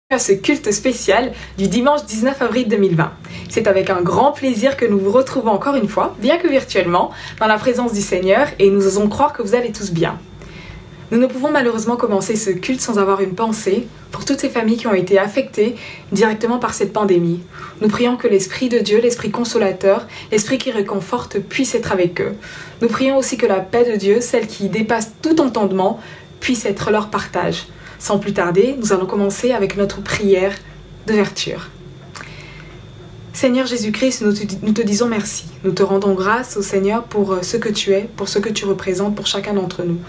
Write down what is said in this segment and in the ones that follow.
À ce culte spécial du dimanche 19 avril 2020. C'est avec un grand plaisir que nous vous retrouvons encore une fois, bien que virtuellement, dans la présence du Seigneur et nous osons croire que vous allez tous bien. Nous ne pouvons malheureusement commencer ce culte sans avoir une pensée pour toutes ces familles qui ont été affectées directement par cette pandémie. Nous prions que l'Esprit de Dieu, l'Esprit consolateur, l'Esprit qui réconforte puisse être avec eux. Nous prions aussi que la paix de Dieu, celle qui dépasse tout entendement, puisse être leur partage. Sans plus tarder, nous allons commencer avec notre prière d'ouverture. Seigneur Jésus-Christ, nous te disons merci. Nous te rendons grâce au Seigneur pour ce que tu es, pour ce que tu représentes pour chacun d'entre nous.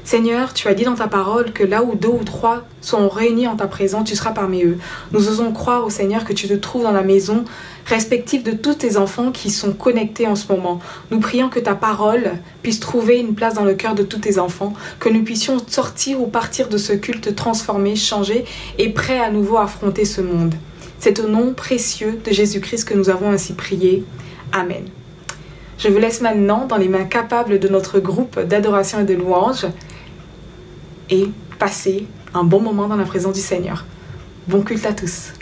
Seigneur, tu as dit dans ta parole que là où 2 ou 3 sont réunis en ta présence, tu seras parmi eux. Nous osons croire au Seigneur que tu te trouves dans la maison respective de tous tes enfants qui sont connectés en ce moment. Nous prions que ta parole puisse trouver une place dans le cœur de tous tes enfants, que nous puissions sortir ou partir de ce culte transformé, changé et prêt à nouveau à affronter ce monde. C'est au nom précieux de Jésus-Christ que nous avons ainsi prié. Amen. Je vous laisse maintenant dans les mains capables de notre groupe d'adoration et de louange et passer un bon moment dans la présence du Seigneur. Bon culte à tous.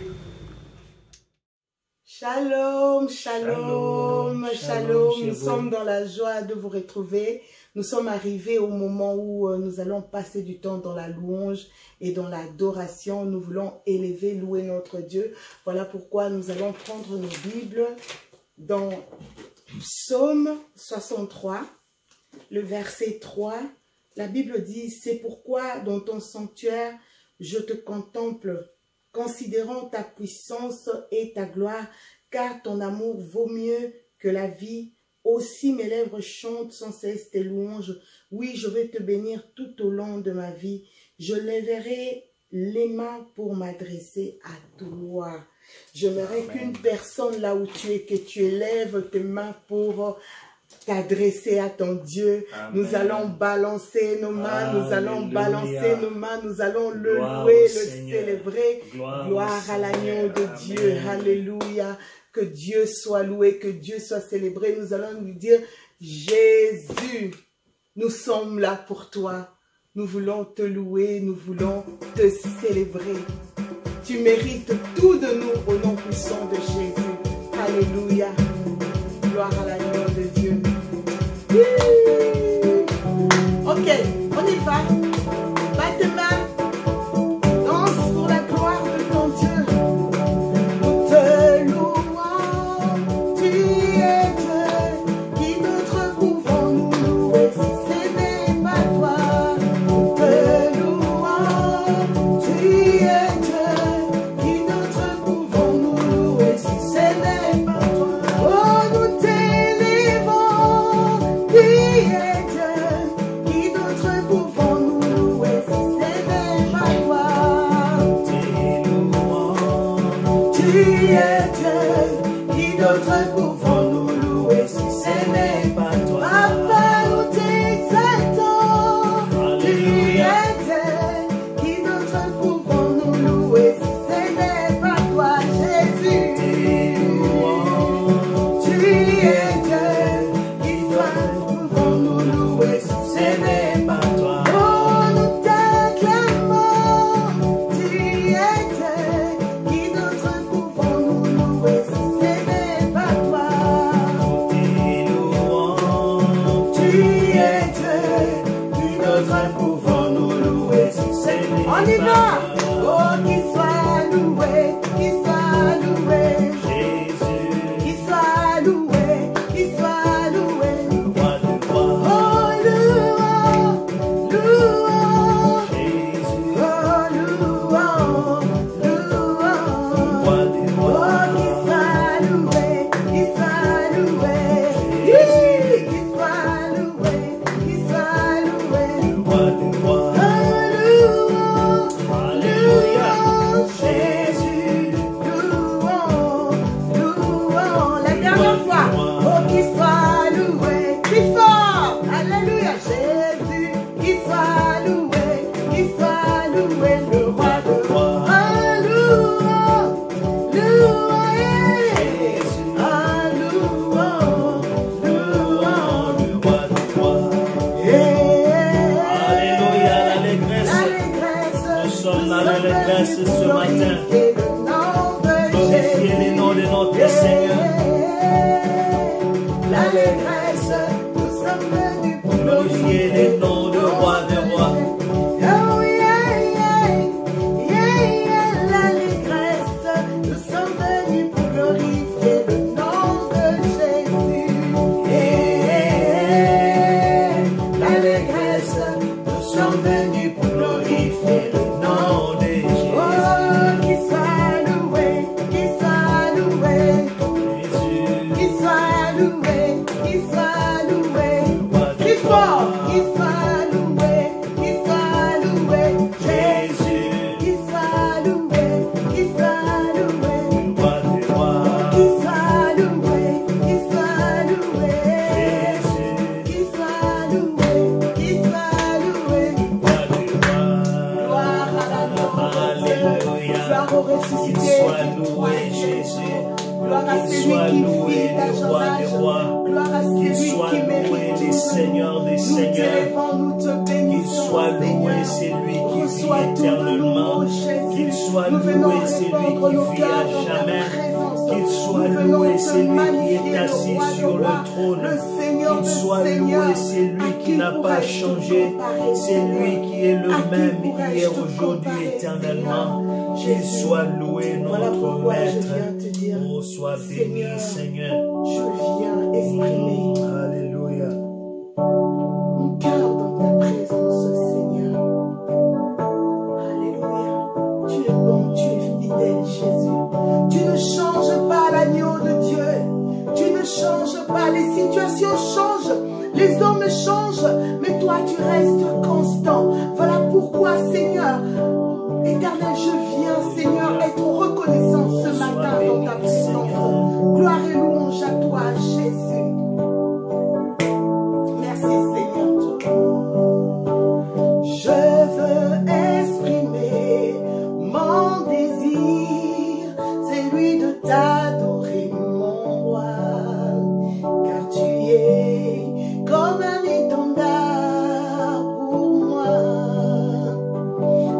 Shalom, shalom, shalom. Nous sommes dans la joie de vous retrouver. Nous sommes arrivés au moment où nous allons passer du temps dans la louange et dans l'adoration. Nous voulons élever, louer notre Dieu. Voilà pourquoi nous allons prendre nos Bibles dans Psaume 63, le verset 3. La Bible dit, c'est pourquoi dans ton sanctuaire, je te contemple, considérant ta puissance et ta gloire, car ton amour vaut mieux que la vie. Aussi mes lèvres chantent sans cesse tes louanges. Oui, je vais te bénir tout au long de ma vie. Je lèverai les mains pour m'adresser à toi. J'aimerais qu'une personne là où tu es, que tu élèves tes mains pour t'adresser à ton Dieu. Amen. Nous allons balancer nos mains, nous allons balancer nos mains, nous allons le louer, le célébrer. Gloire à l'agneau de Dieu. Alléluia. Que Dieu soit loué, que Dieu soit célébré. Nous allons lui dire, Jésus, nous sommes là pour toi. Nous voulons te louer, nous voulons te célébrer. Tu mérites tout de nous au nom puissant de Jésus. Alléluia. Gloire à l'agneau de Dieu. Ok, on y va. Batte tes mains. Danse pour la gloire de ton Dieu. Nous te louons. Tu es Dieu. Qui d'autre pouvons-nous louer si ce n'est pas toi? Nous te louons. Tu es Dieu. Qui d'autre pouvons-nous louer si ce n'est pas toi? Oh, nous t'élevons. Tu es Dieu. Qui d'autre pouvons-nous louer si ce n'est pas toi? Tu es Dieu. Qui d'autre pouvons-nous louer si ce n'est pas toi? Papa, nous t'exaltons. Tu es Dieu. Qui d'autre pouvons-nous louer si ce n'est pas toi, Jésus? Tu es Dieu. Qui d'autre pouvons-nous louer si ce n'est pas toi? Oh, nous t'acclamons. Tu es Dieu. Qui d'autre pouvons-nous louer si ce n'est pas toi? l'allégresse ce matin. Glorifier le nom de notre Seigneur. L'allégresse, nous sommes venus pour glorifier le nom de roi de rois. Oh yeah, yeah, yeah, yeah, l'allégresse, nous sommes venus pour glorifier le nom de Jésus. Yeah, l'allégresse, nous sommes venus pour glorifier le nom de Jésus. Oh, qu'il soit loué, qu'il soit loué, Jésus, qu'il soit loué, qu'il soit loué, qu'il soit, qu'il soit loué, qu'il soit loué, Jésus, qu'il soit loué, qu'il soit loué, roi de rois. qu'il soit loué, qu'il soit loué, Jésus, qu'il soit loué, qu'il soit loué. roi de rois. Gloire à la Alléluia. gloire au Qu'il ressuscité, soit loué, Jésus. gloire à Qu'il celui soit qui loué, vit à le son roi âge, des rois. gloire à Qu'il celui soit qui loué, mérite le tout. Seigneur des Nous seigneurs. t'élèvons, nous te Qu'il bénissons, soit loué, Seigneur. c'est lui qui Reçois vit tout le nom, éternellement. ô Jésus. Qu'il soit Nous venons loué, c'est lui répandre nos qui vit cœurs à dans ta jamais. présence. Qu'il soit Nous venons loué, te c'est lui qui magnifier, est assis le roi sur des le rois, trône. le Seigneur Qu'il des soit seigneurs. loué, c'est lui À qui n'a pas pourrais-je te changé. comparer, C'est lui Seigneur? qui est le À qui même pourrais-je hier, te aujourd'hui, comparer, éternellement. Seigneur? Qu'il Jésus, soit loué, voilà notre pourquoi je Maître. viens te dire, Oh, sois béni, Seigneur. je viens exprimer Alléluia. mon cœur dans ta présence, Seigneur. Alléluia. Tu es bon, tu es fidèle, Jésus. Tu ne changes pas l'agneau de Dieu. Tu ne changes pas. Les situations changent. Les hommes changent. Mais toi, tu restes constant. Voilà pourquoi, Seigneur, éternel, je viens, Seigneur, être reconnaissant ce matin dans ta présence. Gloire et louange à toi, Jésus. Merci, Seigneur. Je veux exprimer mon désir, celui de t'adorer, mon roi, car tu es comme un étendard pour moi.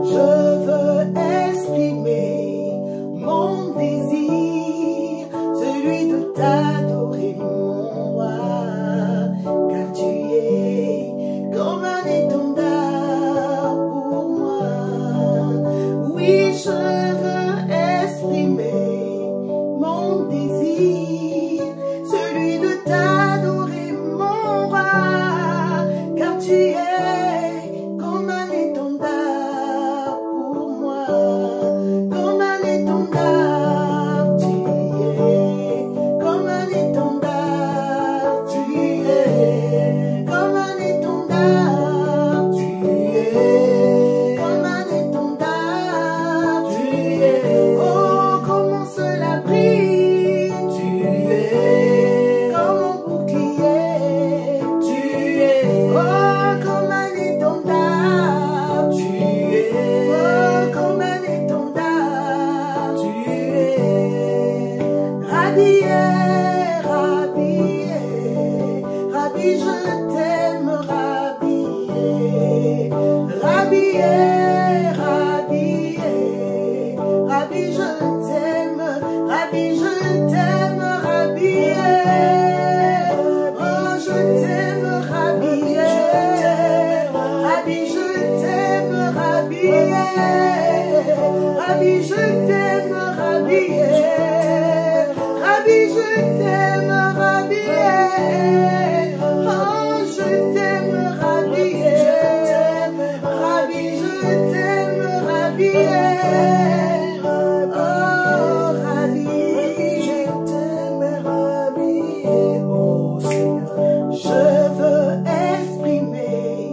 Je veux exprimer mon désir, celui de t'adorer, mon roi, car tu es comme un étendard pour moi. Oui, je veux exprimer mon désir, celui de t'adorer, mon roi, car tu es comme un étendard pour moi, comme un étendard, tu es comme un étendard, tu es comme un étendard, tu es comme un étendard, tu es, oh comment cela brille, tu es comme un bouclier, tu es, oh comme un étendard, tu es, oh comme un étendard, tu es, rhabillé, rhabillé, Rabbi, je t'aime, rhabillé, rhabillé, rhabillé, Rabbi, je t'aime, Rabbi, je t'aime, rhabillé, oh, je t'aime, rhabillé, Rabbi, je t'aime, rhabillé, Rabbi, je t'aime, rhabillé, Rabbi, je t'aime, rhabillé, oh, je t'aime, rhabillé, Rabbi, je t'aime, rhabillé, oh, Rabbi, je t'aime, rhabillé, oh Seigneur. Je veux exprimer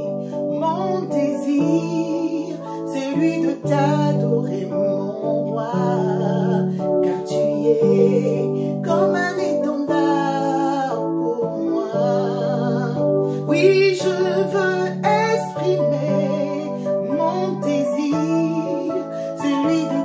mon désir, celui de t'adorer, mon roi, car tu es comme un étendard pour moi. Oui, je veux exprimer mon désir, celui de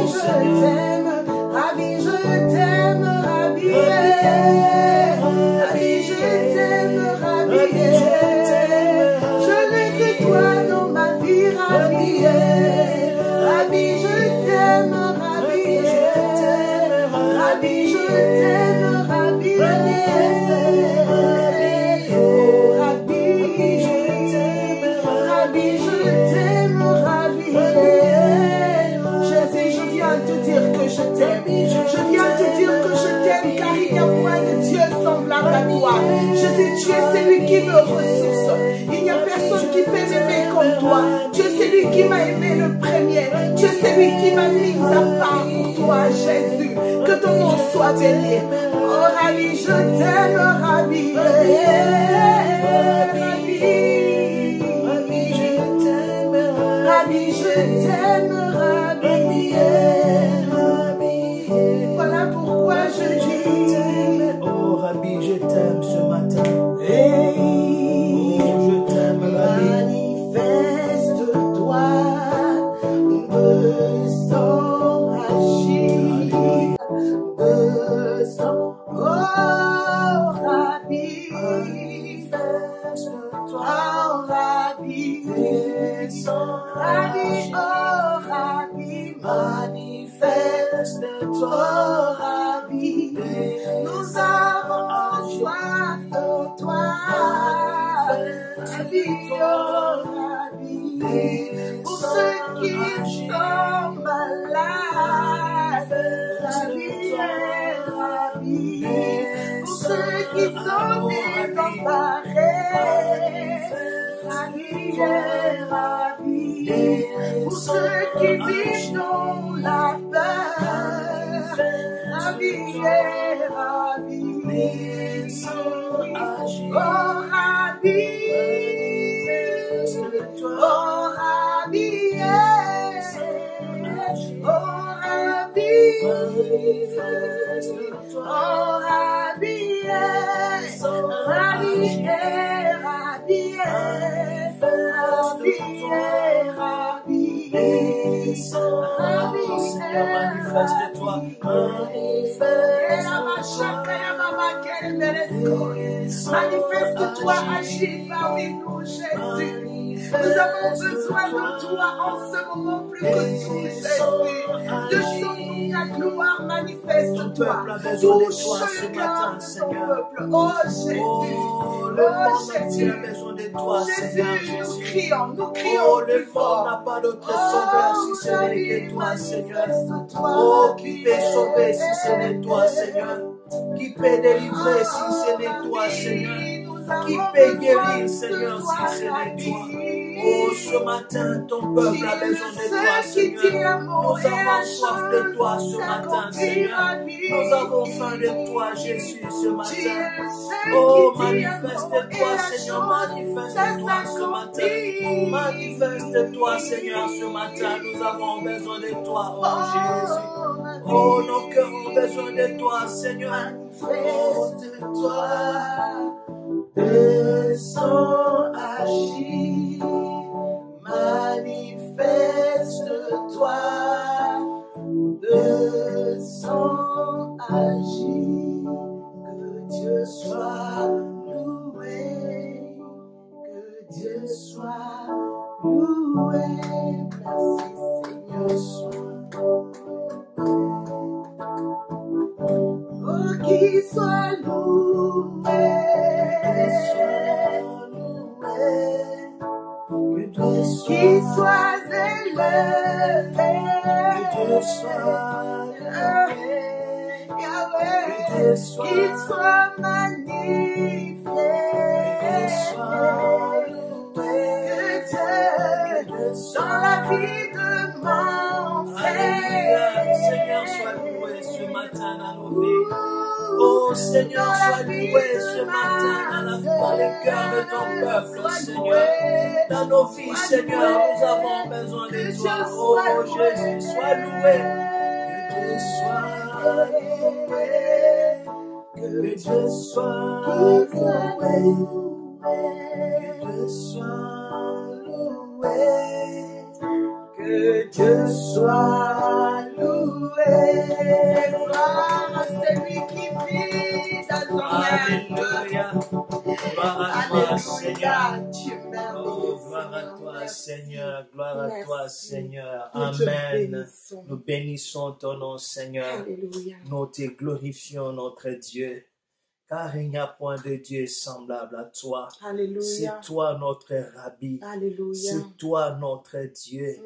je t'aime, Rabbi, je t'aime, Rabbi, Rabbi, je t'aime, Rabbi, je n'ai que toi dans ma vie, Rabbi, Rabbi, je t'aime, Rabbi, Rabbi, je t'aime, Rabbi, oh Rabbi, Rabbi, je t'aime, Rabbi. Jésus, je viens te dire que je t'aime. Je viens te dire que je t'aime car il n'y a point de Dieu semblable à toi. Jésus, tu es celui qui me ressource. Il n'y a personne qui peut m'aimer comme toi. Tu es celui qui m'a aimé le premier. Tu es celui qui m'a mis à part pour toi, Jésus. Que ton nom soit béni. Oh Rabbi, je t'aime, Rabbi. Rabbi, je t'aime, Rabbi. Voilà pourquoi je dis, Oh Rabbi, je t'aime ce matin. hey, Oh, je t'aime, Rabbi. manifeste-toi, me sens agir, me sens, oh Rabbi, manifeste-toi, oh Rabbi, Rabbi, oh Rabbi, manifeste-toi, oh Rabbi, nous avons soif de toi, Rabbi, oh Rabbi, pour ceux qui sont malades, Rabbi, Rabbi, pour ceux qui sont désemparés, Rabbi, Rabbi, pour ceux qui vivent dans la peur, Rabbi, Rabbi, oh Rabbi, oh Rabbi, oh Rabbi, oh Rabbi, Rabbi, Manifeste-toi. Manifeste-toi, agis parmi nous, Jésus. Nous avons besoin de toi en ce moment plus que tout, Jésus. Descends-nous ta gloire, manifeste-toi. Touche le cœur de ton peuple. Oh Jésus. Oh, le monde entier a besoin de toi, Seigneur Jésus, nous Jésus. crions Oh, plus le monde fort. n'a pas d'autre sauveur si ce n'est que toi, Seigneur. Oh, qui peut sauver si ce n'est toi, Seigneur? Qui peut délivrer si ce n'est toi, Seigneur? Qui peut guérir, Seigneur, si ce n'est toi? Oh, ce matin, ton peuple a besoin de toi, Seigneur. Nous avons soif de toi ce matin, Seigneur. Nous avons faim de toi, Jésus, ce matin. Oh, manifeste-toi, Seigneur, manifeste-toi ce matin. Manifeste-toi, Seigneur, ce matin. Nous avons besoin de toi, oh Jésus. Oh, nos cœurs ont besoin de toi, Seigneur. Manifeste-toi. Descends, agis, manifeste-toi. Descends, agis, que Dieu soit loué, que Dieu soit loué. Merci Seigneur. Oh, qu'il soit loué. Qu'il soit élevé, qu'il soit magnifié, dans la vie de mon frère. Seigneur, sois loué ce matin dans nos vies. Oh Seigneur, sois loué ce matin dans le cœur de ton peuple, Seigneur. Dans nos vies, Seigneur, nous avons besoin de toi. Oh Jésus, sois loué. Que Dieu soit loué. Que Dieu soit loué. Que Dieu soit loué. Que Dieu soit loué. Gloire à celui qui vit dans ton Alléluia. Gloire à toi, Seigneur. Alléluia. Tu es Oh, merveilleux, gloire à toi, Merci. Seigneur. Gloire à toi, Merci. Seigneur. Nous te Amen. bénissons. Nous bénissons ton nom, Seigneur. Alléluia. Nous te glorifions, notre Dieu. Car il n'y a point de Dieu semblable à toi. Alléluia. C'est toi notre Rabbi. Alléluia. C'est toi notre Dieu.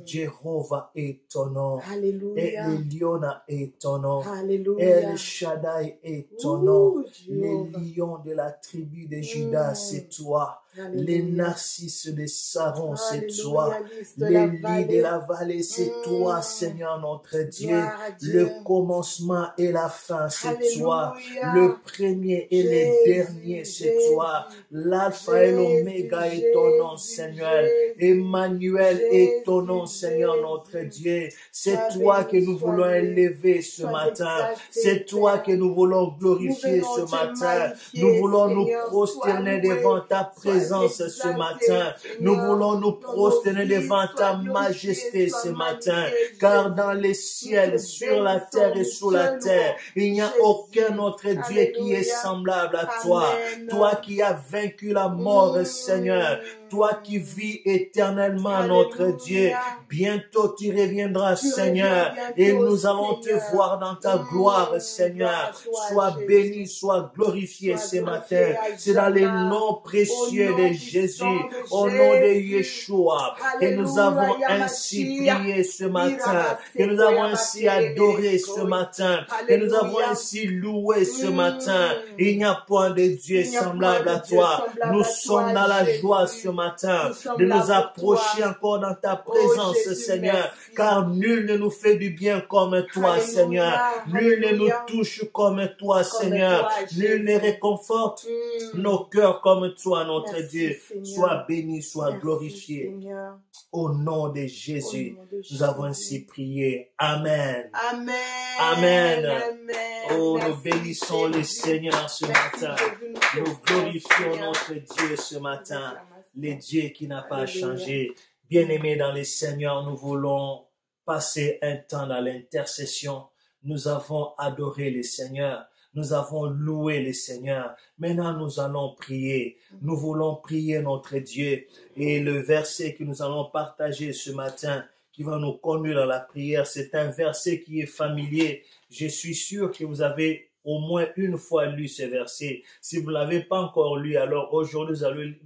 Jéhovah est ton nom. Alléluia. Eliona est ton nom. Alléluia. El Shaddai est ton nom. Les Jéhovah. lions de la tribu de Judas, c'est toi. Les Alléluia. narcisses de Saron, c'est Alléluia. toi. Lys de Les la lits vallée. de la vallée, c'est toi, Seigneur notre Dieu. Gloire à Dieu. Le commencement et la fin, c'est toi. Alléluia. Le premier et le Jésus, dernier, c'est Jésus. toi. L'alpha et l'oméga est ton nom, Jésus, Seigneur. Jésus. Emmanuel est ton nom, Jésus, Seigneur Jésus. notre Dieu. C'est Sois toi béni, que nous sois voulons béni, élever ce sois matin. exalté, C'est toi Père. que nous voulons glorifier Nous venons ce te matin. magnifier, Nous voulons nous Seigneur. prosterner Sois loué, devant ta sois présence ce exalté, matin. Nous Seigneur. voulons nous Dans nos prosterner vies, devant sois ta glorifié, majesté sois ce matin. magnifié, Car Jésus. dans les ciels, Nous te sur la bénissons, terre et nous sous la te terre, louons. il n'y a Jésus. aucun autre Dieu qui est Alléluia. semblable à toi. Amen. Toi qui as vaincu la mort, Seigneur. Toi qui vis éternellement, notre Alléluia. Dieu. Bientôt tu reviendras, Tu Seigneur. reviens Et bientôt, nous allons Seigneur. te voir dans ta gloire, Seigneur. Gloire à toi, Sois Jésus. béni, sois glorifié Sois ce glorifié matin. à C'est dans les jamais. noms précieux Au de nom Jésus, puissant de au nom de Jésus. Yeshua, que nous Alléluia, avons Yamashia. ainsi prié ce matin, Irabase, que nous avons Koyabase, ainsi adoré ce Rebeskoy. matin, que nous avons Alléluia. ainsi loué ce matin. Il n'y a point de Dieu Il n'y a point semblable de à Dieu toi. semblable Nous à sommes toi, dans la Jésus. joie ce matin Nous sommes de là nous pour approcher toi. encore dans ta Oh, présence, Jésus, Seigneur, merci. car nul ne nous fait du bien comme toi, Alléluia, Seigneur. Nul ne nous alléluia. touche comme toi, Comme Seigneur. toi, Nul ne Jésus. réconforte nos cœurs comme toi, notre Merci, Dieu. Seigneur. Sois béni, sois Merci, glorifié. Seigneur. Au nom de Au Jésus, nom de nous avons Jésus. ainsi prié. Amen. Amen. Amen. Amen. Oh, nous Merci, bénissons le Jésus. Seigneur ce Merci, matin. Jésus, Nous te glorifions Seigneur. notre Dieu ce matin, le Dieu qui n'a pas Alléluia. changé. Bien-aimés dans le Seigneur, nous voulons passer un temps dans l'intercession. Nous avons adoré le Seigneur. Nous avons loué le Seigneur. Maintenant, nous allons prier. Nous voulons prier notre Dieu. Et le verset que nous allons partager ce matin, qui va nous conduire dans la prière, c'est un verset qui est familier. Je suis sûr que vous avez au moins une fois lu ce verset. Si vous ne l'avez pas encore lu, alors aujourd'hui,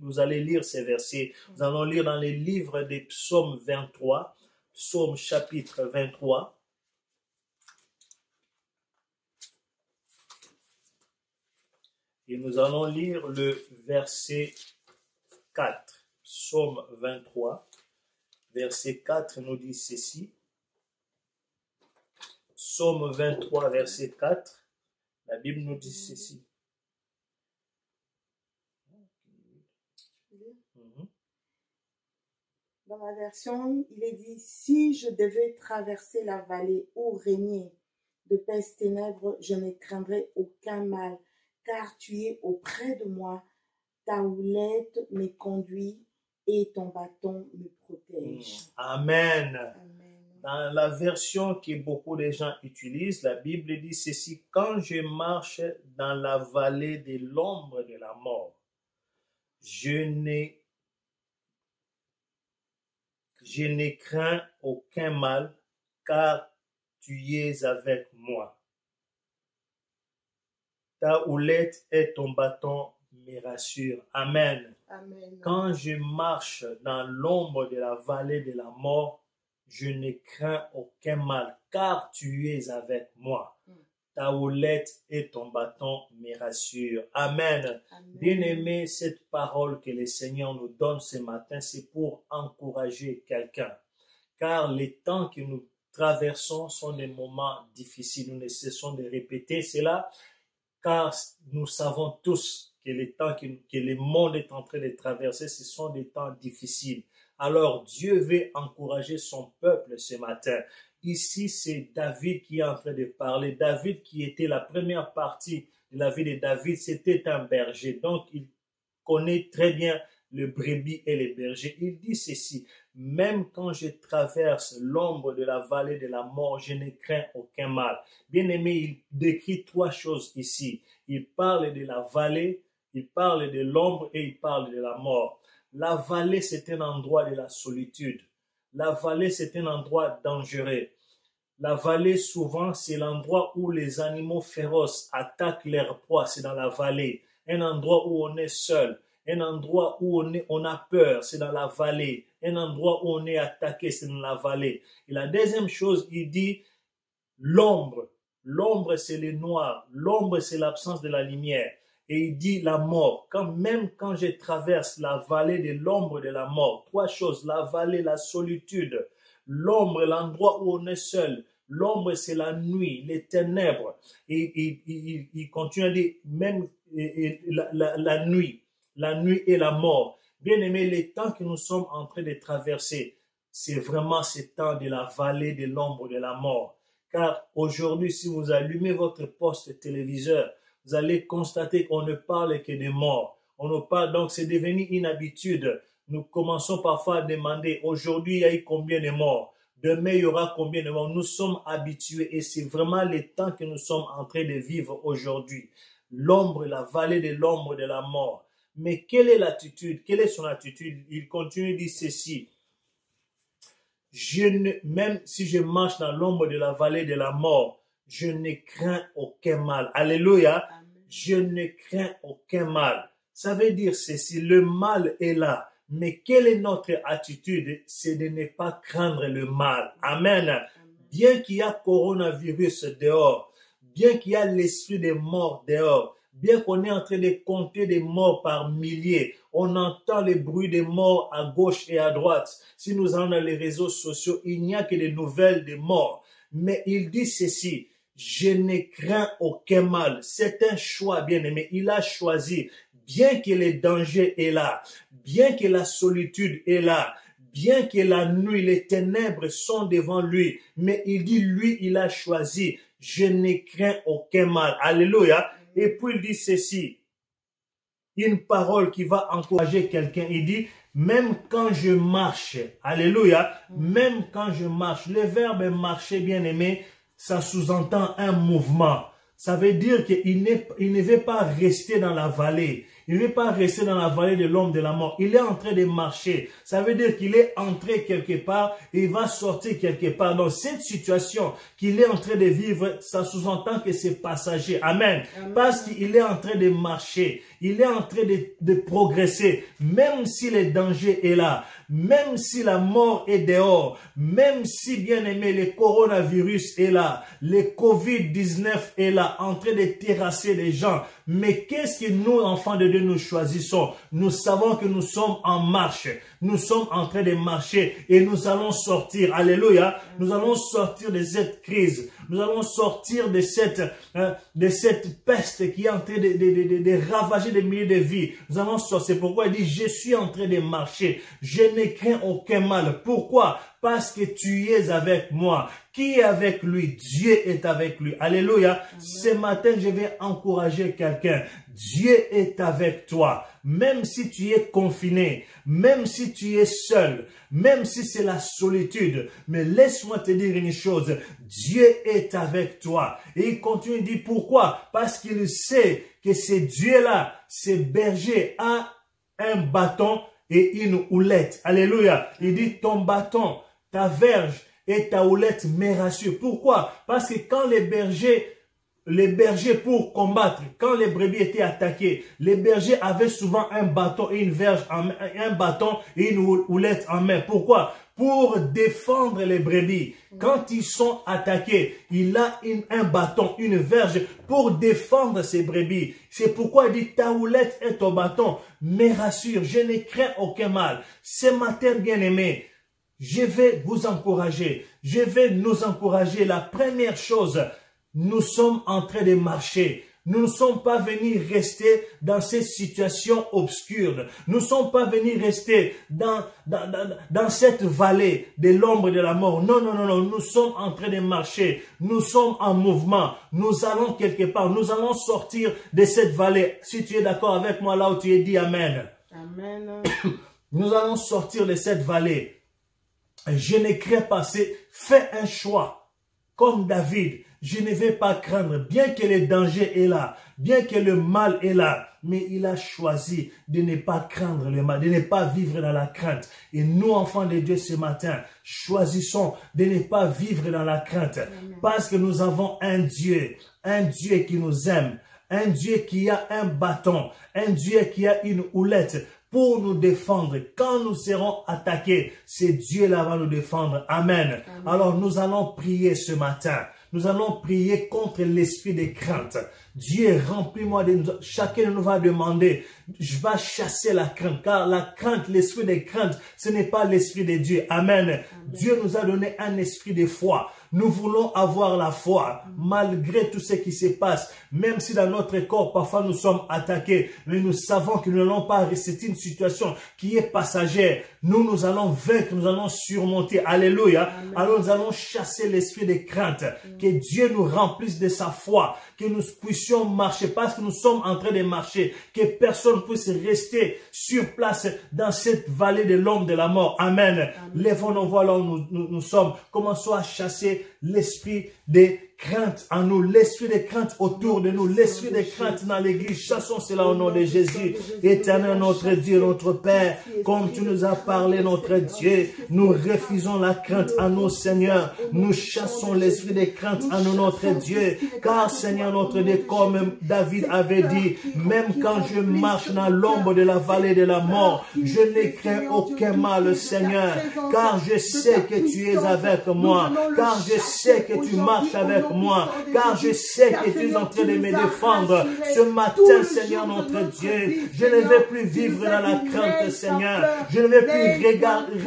vous allez lire ce verset. Nous allons lire dans les livres des psaumes 23, psaume chapitre 23. Et nous allons lire le verset 4. Psaume 23, verset 4 nous dit ceci. Psaume 23, verset 4. La Bible nous dit ceci. Dans ma version, il est dit, si je devais traverser la vallée ou régner de peste ténèbres, je ne craindrai aucun mal, car tu es auprès de moi, ta houlette me conduit et ton bâton me protège. Amen. Amen. Dans la version que beaucoup de gens utilisent, la Bible dit ceci, quand je marche dans la vallée de l'ombre de la mort, je ne crains aucun mal, car tu es avec moi. Ta houlette et ton bâton me rassurent. Amen. Amen. Quand je marche dans l'ombre de la vallée de la mort, je ne crains aucun mal, car tu es avec moi. Ta houlette et ton bâton me rassurent. Amen. Amen. Bien-aimé, cette parole que le Seigneur nous donne ce matin, c'est pour encourager quelqu'un. Car les temps que nous traversons sont des moments difficiles. Nous ne cessons de répéter cela, car nous savons tous que les temps que le monde est en train de traverser, ce sont des temps difficiles. Alors Dieu veut encourager son peuple ce matin. Ici, c'est David qui est en train de parler. David qui était la première partie de la vie de David, c'était un berger. Donc, il connaît très bien les brebis et les bergers. Il dit ceci, même quand je traverse l'ombre de la vallée de la mort, je ne crains aucun mal. Bien-aimé, il décrit trois choses ici. Il parle de la vallée, il parle de l'ombre et il parle de la mort. La vallée, c'est un endroit de la solitude. La vallée, c'est un endroit dangereux. La vallée, souvent, c'est l'endroit où les animaux féroces attaquent leurs proies. C'est dans la vallée. Un endroit où on est seul. Un endroit où on a peur. C'est dans la vallée. Un endroit où on est attaqué. C'est dans la vallée. Et la deuxième chose, il dit l'ombre. L'ombre, c'est le noir. L'ombre, c'est l'absence de la lumière. Et il dit la mort. Même quand je traverse la vallée de l'ombre de la mort, trois choses, la vallée, la solitude, l'ombre, l'endroit où on est seul. L'ombre, c'est la nuit, les ténèbres. Et il continue à dire, même la nuit et la mort. Bien aimé, les temps que nous sommes en train de traverser, c'est vraiment ce temps de la vallée de l'ombre de la mort. Car aujourd'hui, si vous allumez votre poste téléviseur, vous allez constater qu'on ne parle que des morts. On ne parle, donc c'est devenu une habitude. Nous commençons parfois à demander, aujourd'hui il y a eu combien de morts? Demain il y aura combien de morts? Nous sommes habitués et c'est vraiment le temps que nous sommes en train de vivre aujourd'hui. L'ombre, la vallée de l'ombre de la mort. Mais quelle est l'attitude? Quelle est son attitude? Il continue de dire ceci. Même si je marche dans l'ombre de la vallée de la mort, je ne crains aucun mal. Alléluia. Amen. Je ne crains aucun mal. Ça veut dire ceci, le mal est là. Mais quelle est notre attitude? C'est de ne pas craindre le mal. Amen. Amen. Bien qu'il y a coronavirus dehors, bien qu'il y a l'esprit des morts dehors, bien qu'on est en train de compter des morts par milliers, on entend les bruits des morts à gauche et à droite. Si nous allons dans les réseaux sociaux, il n'y a que des nouvelles des morts. Mais il dit ceci, je ne crains aucun mal. C'est un choix, bien-aimé. Il a choisi, bien que le danger est là, bien que la solitude est là, bien que la nuit, les ténèbres sont devant lui, mais il dit, lui, il a choisi, je ne crains aucun mal. Alléluia. Et puis il dit ceci, une parole qui va encourager quelqu'un. Il dit, même quand je marche, alléluia, même quand je marche, le verbe marcher, bien-aimé, ça sous-entend un mouvement. Ça veut dire qu'il ne veut pas rester dans la vallée. Il ne veut pas rester dans la vallée de l'ombre de la mort. Il est en train de marcher. Ça veut dire qu'il est entré quelque part et il va sortir quelque part. Dans cette situation qu'il est en train de vivre, ça sous-entend que c'est passager. Amen. Amen. Parce qu'il est en train de marcher. Il est en train de progresser. Même si le danger est là, même si la mort est dehors, même si, bien aimé, le coronavirus est là, le Covid-19 est là, en train de terrasser les gens. Mais qu'est-ce que nous, enfants de Dieu, nous choisissons? Nous savons que nous sommes en marche. Nous sommes en train de marcher et nous allons sortir. Alléluia. Nous allons sortir de cette crise. Nous allons sortir de cette peste qui est en train de ravager des milliers de vies. Nous allons sortir. C'est pourquoi il dit, je suis en train de marcher. Je ne crains aucun mal. Pourquoi? Parce que tu es avec moi. Qui est avec lui? Dieu est avec lui. Alléluia. Amen. Ce matin, je vais encourager quelqu'un. Dieu est avec toi. Même si tu es confiné, même si tu es seul, même si c'est la solitude. Mais laisse-moi te dire une chose. Dieu est avec toi. Et il continue de dire pourquoi? Parce qu'il sait que ce Dieu-là, ce berger, a un bâton et une houlette. Alléluia. Il dit ton bâton, ta verge et ta houlette me rassurent. Pourquoi? Parce que quand les bergers pour combattre, quand les brebis étaient attaquées, les bergers avaient souvent un bâton et une verge un bâton et une houlette en main. Pourquoi? Pour défendre les brebis. Quand ils sont attaqués, il a un bâton, une verge pour défendre ces brebis. C'est pourquoi il dit ta houlette et ton bâton me rassurent. Je ne crains aucun mal. Ce matin, bien-aimé, je vais vous encourager. Je vais nous encourager. La première chose, nous sommes en train de marcher. Nous ne sommes pas venus rester dans ces situations obscures. Nous ne sommes pas venus rester dans cette vallée de l'ombre de la mort. Non, non, non, non. Nous sommes en train de marcher. Nous sommes en mouvement. Nous allons quelque part. Nous allons sortir de cette vallée. Si tu es d'accord avec moi là où tu es, dis Amen. Amen. Nous allons sortir de cette vallée. Je ne crains pas. Fais un choix. Comme David, je ne vais pas craindre. Bien que le danger est là, bien que le mal est là, mais il a choisi de ne pas craindre le mal, de ne pas vivre dans la crainte. Et nous, enfants de Dieu, ce matin, choisissons de ne pas vivre dans la crainte. Parce que nous avons un Dieu qui nous aime, un Dieu qui a un bâton, un Dieu qui a une houlette pour nous défendre. Quand nous serons attaqués, c'est Dieu-là va nous défendre. Amen. Amen. Alors nous allons prier ce matin. Nous allons prier contre l'esprit de crainte. Dieu, remplis-moi de nous. Chacun nous va demander, je vais chasser la crainte. Car la crainte, l'esprit de crainte, ce n'est pas l'esprit de Dieu. Amen. Amen. Dieu nous a donné un esprit de foi. Nous voulons avoir la foi, malgré tout ce qui se passe. Même si dans notre corps, parfois nous sommes attaqués. Mais nous savons que nous n'allons pas rester une situation qui est passagère. Nous allons vaincre, nous allons surmonter. Alléluia. Amen. Alors nous allons chasser l'esprit de crainte. Que Dieu nous remplisse de sa foi. Que nous puissions marcher parce que nous sommes en train de marcher. Que personne puisse rester sur place dans cette vallée de l'ombre de la mort. Amen. Amen. Lèvons nos voix là où nous sommes. Commençons à chasser l'esprit de crainte en nous, l'esprit de crainte autour de nous, l'esprit de crainte dans l'église. Chassons cela au nom de Jésus. Éternel notre Dieu, notre Père, comme tu nous as parlé, notre Dieu, nous refusons la crainte en nous, Seigneur. Nous chassons l'esprit de crainte en nous, notre Dieu. Car, Seigneur, notre Dieu, comme David avait dit, même quand je marche dans l'ombre de la vallée de la mort, je ne crains aucun mal, Seigneur. Car je sais que tu es avec moi. Car je sais que tu marches avec moi, car je sais que tu es en train de me défendre. Ce matin, Seigneur notre Dieu, je ne vais plus vivre dans la crainte, Seigneur. Je ne vais plus regarder,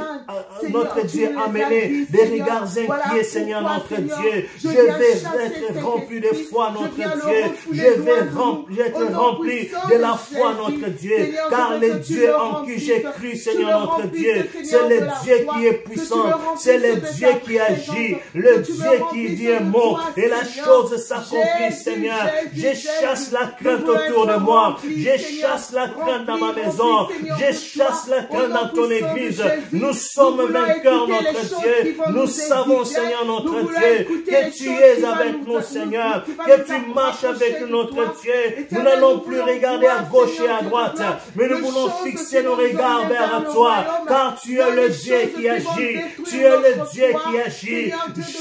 notre Dieu, amener des regards inquiets, Seigneur notre Dieu. Je vais être rempli de foi, notre Dieu. Je vais être rempli de la foi, notre Dieu. Car le Dieu en qui j'ai cru, Seigneur notre Dieu, c'est le Dieu qui est puissant, c'est le Dieu qui agit, le Dieu qui dit un mot. Et la chose s'accomplit, Seigneur. Je chasse la crainte autour de moi. Je chasse la crainte dans ma maison. Je chasse la crainte dans ton église. Nous sommes vainqueurs, notre Dieu. Nous savons, Seigneur, notre Dieu, que tu es avec nous, Seigneur. Que tu marches avec notre Dieu. Nous n'allons plus regarder à gauche et à droite, mais nous voulons fixer nos regards vers toi. Car tu es le Dieu qui agit. Tu es le Dieu qui agit.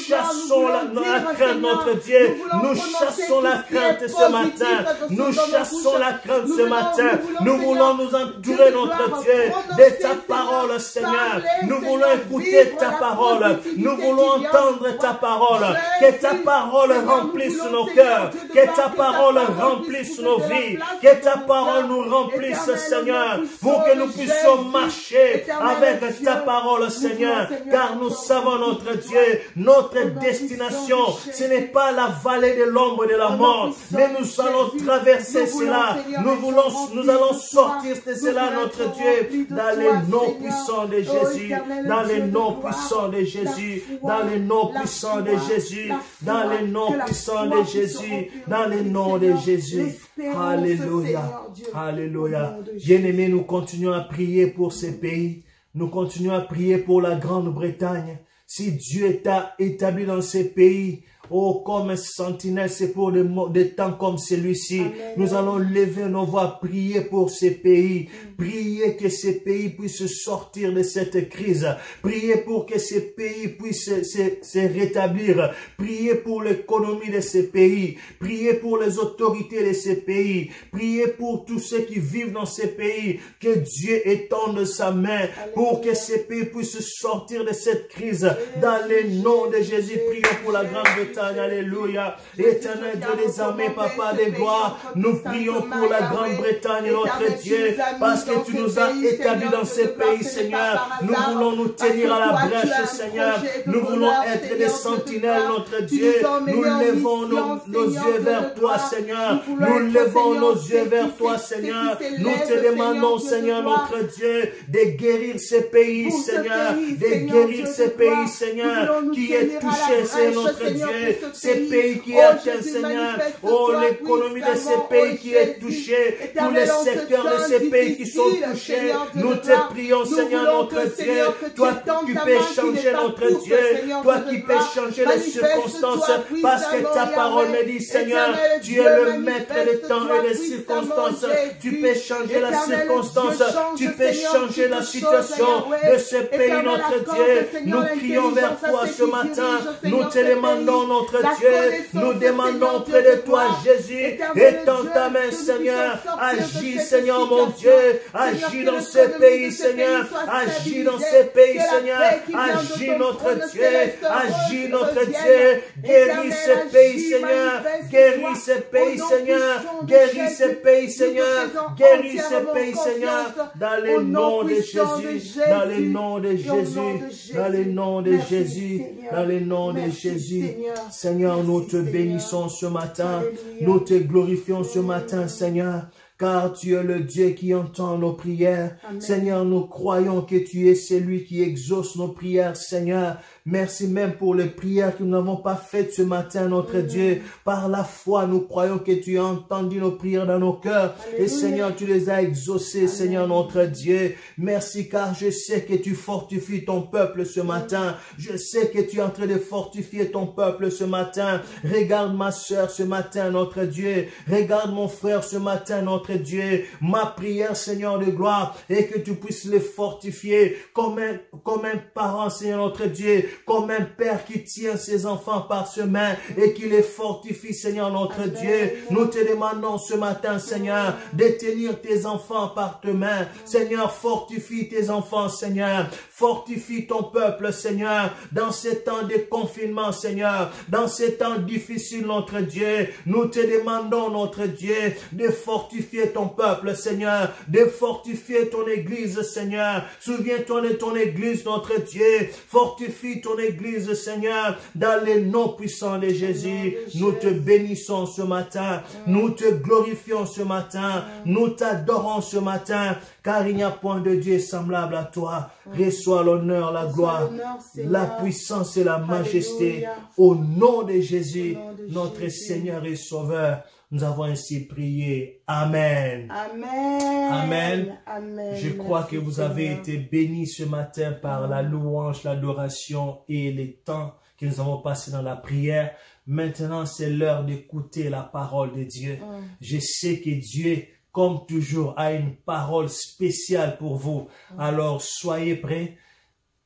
Chassons la crainte, notre Dieu. Nous chassons la crainte ce matin. Nous chassons la crainte ce matin. Nous voulons nous entourer, notre Dieu, de ta parole, Seigneur. Nous voulons écouter ta parole. Nous voulons entendre ta parole. Que ta parole remplisse nos cœurs. Que ta parole remplisse nos vies. Que ta parole nous remplisse, Seigneur, pour que nous puissions marcher avec ta parole, Seigneur. Car nous savons, notre Dieu, notre destination, ce n'est pas la vallée de l'ombre de la mort, mais nous allons traverser cela. Nous allons sortir de cela, notre Dieu, dans les noms puissants de Jésus, dans les noms puissants de Jésus, dans les noms puissants de Jésus, dans les noms puissants de Jésus, dans les noms de Jésus. Alléluia, alléluia. Bien-aimés, nous continuons à prier pour ces pays. Nous continuons à prier pour la Grande-Bretagne. Si Dieu t'a établi dans ces pays, oh, comme sentinelle, c'est pour des temps comme celui-ci. Nous allons lever nos voix, prier pour ces pays. Prier que ces pays puissent sortir de cette crise. Prier pour que ces pays puissent se rétablir. Prier pour l'économie de ces pays. Prier pour les autorités de ces pays. Prier pour tous ceux qui vivent dans ces pays. Que Dieu étende sa main pour que ces pays puissent sortir de cette crise. Dans le nom de Jésus, prions pour la Grande-Bretagne. Alléluia. Éternel Dieu des armées, Papa des gloires, nous prions pour la Grande-Bretagne, notre Dieu, parce que tu nous as établis dans ces pays, Seigneur. Nous voulons nous tenir à la brèche, Seigneur. Nous voulons être des sentinelles, notre Dieu. Nous levons nos yeux vers toi, Seigneur. Nous levons nos yeux vers toi, Seigneur. Nous te demandons, Seigneur, notre Dieu, de guérir ces pays, Seigneur. De guérir ces pays, Seigneur, qui est touché, c'est notre Dieu. Dieu, ces pays qui est atteint, Seigneur. Oh, l'économie de ces pays qui est touchée, tous les secteurs de ces pays qui sont touchés. Nous te prions, Seigneur, notre Dieu. Toi qui peux changer notre Dieu. Toi qui peux changer les circonstances. Parce que ta parole me dit, Seigneur, tu es le maître des temps et des circonstances. Tu peux changer la circonstance. Tu peux changer la situation de ce pays, notre Dieu. Nous crions vers toi ce matin. Nous te demandons, notre Dieu. Nous demandons auprès de toi, Jésus. Étends ta main, Seigneur. Agis, Seigneur, mon Dieu. Agis dans ce pays, Seigneur. Agis dans ce pays, Seigneur. Agis, notre Dieu. Agis, notre Dieu. Guéris ce pays, Seigneur. Guéris ce pays, Seigneur. Guéris ce pays, Seigneur. Guéris ce pays, Seigneur. Dans le nom de Jésus. Dans le nom de Jésus. Dans le nom de Jésus. Dans le nom de Jésus. Seigneur, nous te bénissons ce matin. Nous te glorifions ce matin, Seigneur. Car tu es le Dieu qui entend nos prières. Amen. Seigneur, nous croyons que tu es celui qui exauce nos prières, Seigneur. Merci même pour les prières que nous n'avons pas faites ce matin, notre Dieu. Par la foi, nous croyons que tu as entendu nos prières dans nos cœurs. Alléluia. Et Seigneur, tu les as exaucées, Amen. Seigneur, notre Dieu. Merci car je sais que tu fortifies ton peuple ce matin. Je sais que tu es en train de fortifier ton peuple ce matin. Regarde ma soeur ce matin, notre Dieu. Regarde mon frère ce matin, notre Dieu. Ma prière, Seigneur de gloire, est que tu puisses les fortifier comme un parent, Seigneur notre Dieu, comme un père qui tient ses enfants par ses mains et qui les fortifie, Seigneur notre Amen. Dieu. Nous te demandons ce matin, Seigneur, de tenir tes enfants par tes mains. Seigneur, fortifie tes enfants, Seigneur. Fortifie ton peuple, Seigneur, dans ces temps de confinement, Seigneur, dans ces temps difficiles, notre Dieu. Nous te demandons, notre Dieu, de fortifier ton peuple, Seigneur, de fortifier ton église, Seigneur. Souviens-toi de ton église, notre Dieu. Fortifie ton église, Seigneur, dans le nom puissant de Jésus. Nous te bénissons ce matin. Nous te glorifions ce matin. Nous t'adorons ce matin, car il n'y a point de Dieu semblable à toi. Reçois l'honneur, la gloire, la puissance et la majesté. Au nom de Jésus, notre Seigneur et Sauveur. Nous avons ainsi prié. Amen. Amen. Amen. Amen. Je crois que vous avez été bénis ce matin par la louange, l'adoration et les temps que nous avons passés dans la prière. Maintenant, c'est l'heure d'écouter la parole de Dieu. Je sais que Dieu, comme toujours, a une parole spéciale pour vous. Alors, soyez prêts.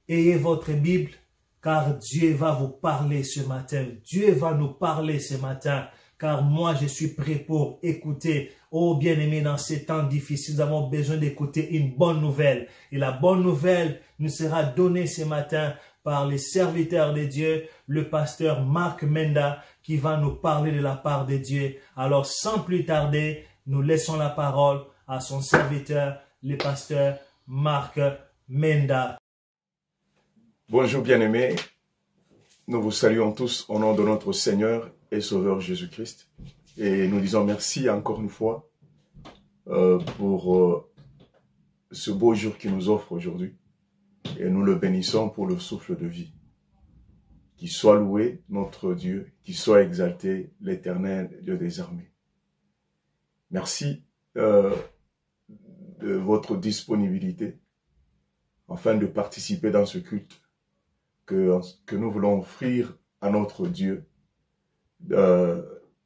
Ayez votre Bible, car Dieu va vous parler ce matin. Dieu va nous parler ce matin. Car moi, je suis prêt pour écouter. Oh, bien-aimés, dans ces temps difficiles, nous avons besoin d'écouter une bonne nouvelle. Et la bonne nouvelle nous sera donnée ce matin par les serviteurs de Dieu, le pasteur Marc Menda, qui va nous parler de la part de Dieu. Alors, sans plus tarder, nous laissons la parole à son serviteur, le pasteur Marc Menda. Bonjour, bien-aimés. Nous vous saluons tous au nom de notre Seigneur et Sauveur Jésus-Christ. Et nous disons merci encore une fois pour ce beau jour qu'il nous offre aujourd'hui. Et nous le bénissons pour le souffle de vie. Qu'il soit loué notre Dieu, qu'il soit exalté l'Éternel Dieu des armées. Merci de votre disponibilité afin de participer dans ce culte que nous voulons offrir à notre Dieu,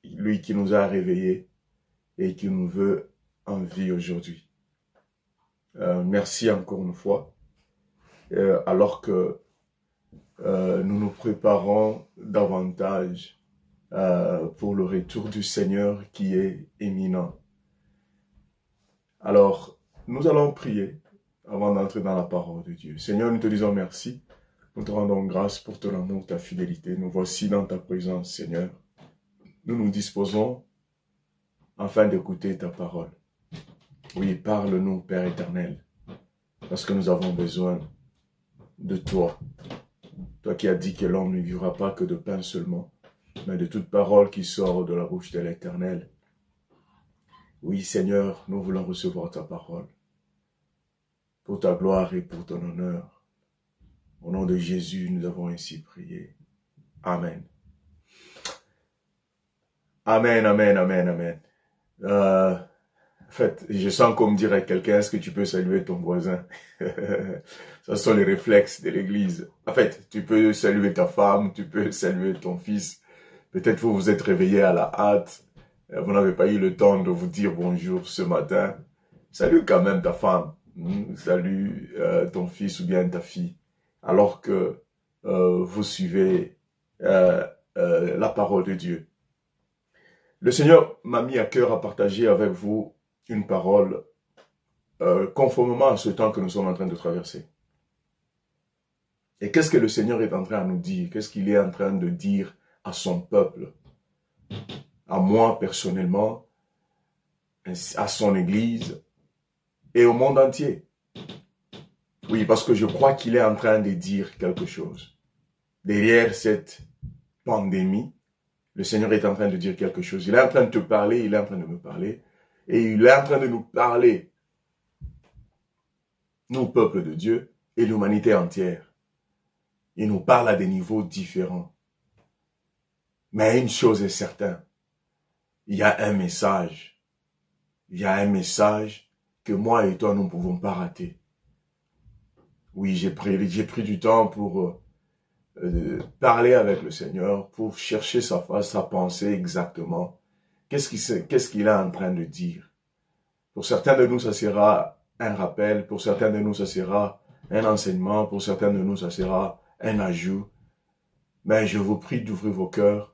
lui qui nous a réveillés et qui nous veut en vie aujourd'hui. Merci encore une fois, alors que nous nous préparons davantage pour le retour du Seigneur qui est imminent. Alors, nous allons prier avant d'entrer dans la parole de Dieu. Seigneur, nous te disons merci. Nous te rendons grâce pour ton amour, ta fidélité. Nous voici dans ta présence, Seigneur. Nous nous disposons afin d'écouter ta parole. Oui, parle-nous, Père éternel, parce que nous avons besoin de toi. Toi qui as dit que l'homme ne vivra pas que de pain seulement, mais de toute parole qui sort de la bouche de l'Éternel. Oui, Seigneur, nous voulons recevoir ta parole pour ta gloire et pour ton honneur. Au nom de Jésus, nous avons ainsi prié. Amen. Amen, amen, amen, amen. En fait, je sens comme dirait quelqu'un, est-ce que tu peux saluer ton voisin? Ce sont les réflexes de l'église. En fait, tu peux saluer ta femme, tu peux saluer ton fils. Peut-être vous vous êtes réveillé à la hâte. Vous n'avez pas eu le temps de vous dire bonjour ce matin. Salue quand même ta femme. Salue ton fils ou bien ta fille. Alors que vous suivez la parole de Dieu. Le Seigneur m'a mis à cœur à partager avec vous une parole conformément à ce temps que nous sommes en train de traverser. Et qu'est-ce que le Seigneur est en train de nous dire? Qu'est-ce qu'il est en train de dire à son peuple? À moi personnellement, à son Église et au monde entier. Oui, parce que je crois qu'il est en train de dire quelque chose. Derrière cette pandémie, le Seigneur est en train de dire quelque chose. Il est en train de te parler, il est en train de me parler. Et il est en train de nous parler, nous, peuple de Dieu, et l'humanité entière. Il nous parle à des niveaux différents. Mais une chose est certaine, il y a un message. Il y a un message que moi et toi, nous ne pouvons pas rater. Oui, j'ai pris du temps pour parler avec le Seigneur, pour chercher sa face, sa pensée exactement. Qu'est-ce qu'il est en train de dire? Pour certains de nous, ça sera un rappel. Pour certains de nous, ça sera un enseignement. Pour certains de nous, ça sera un ajout. Mais je vous prie d'ouvrir vos cœurs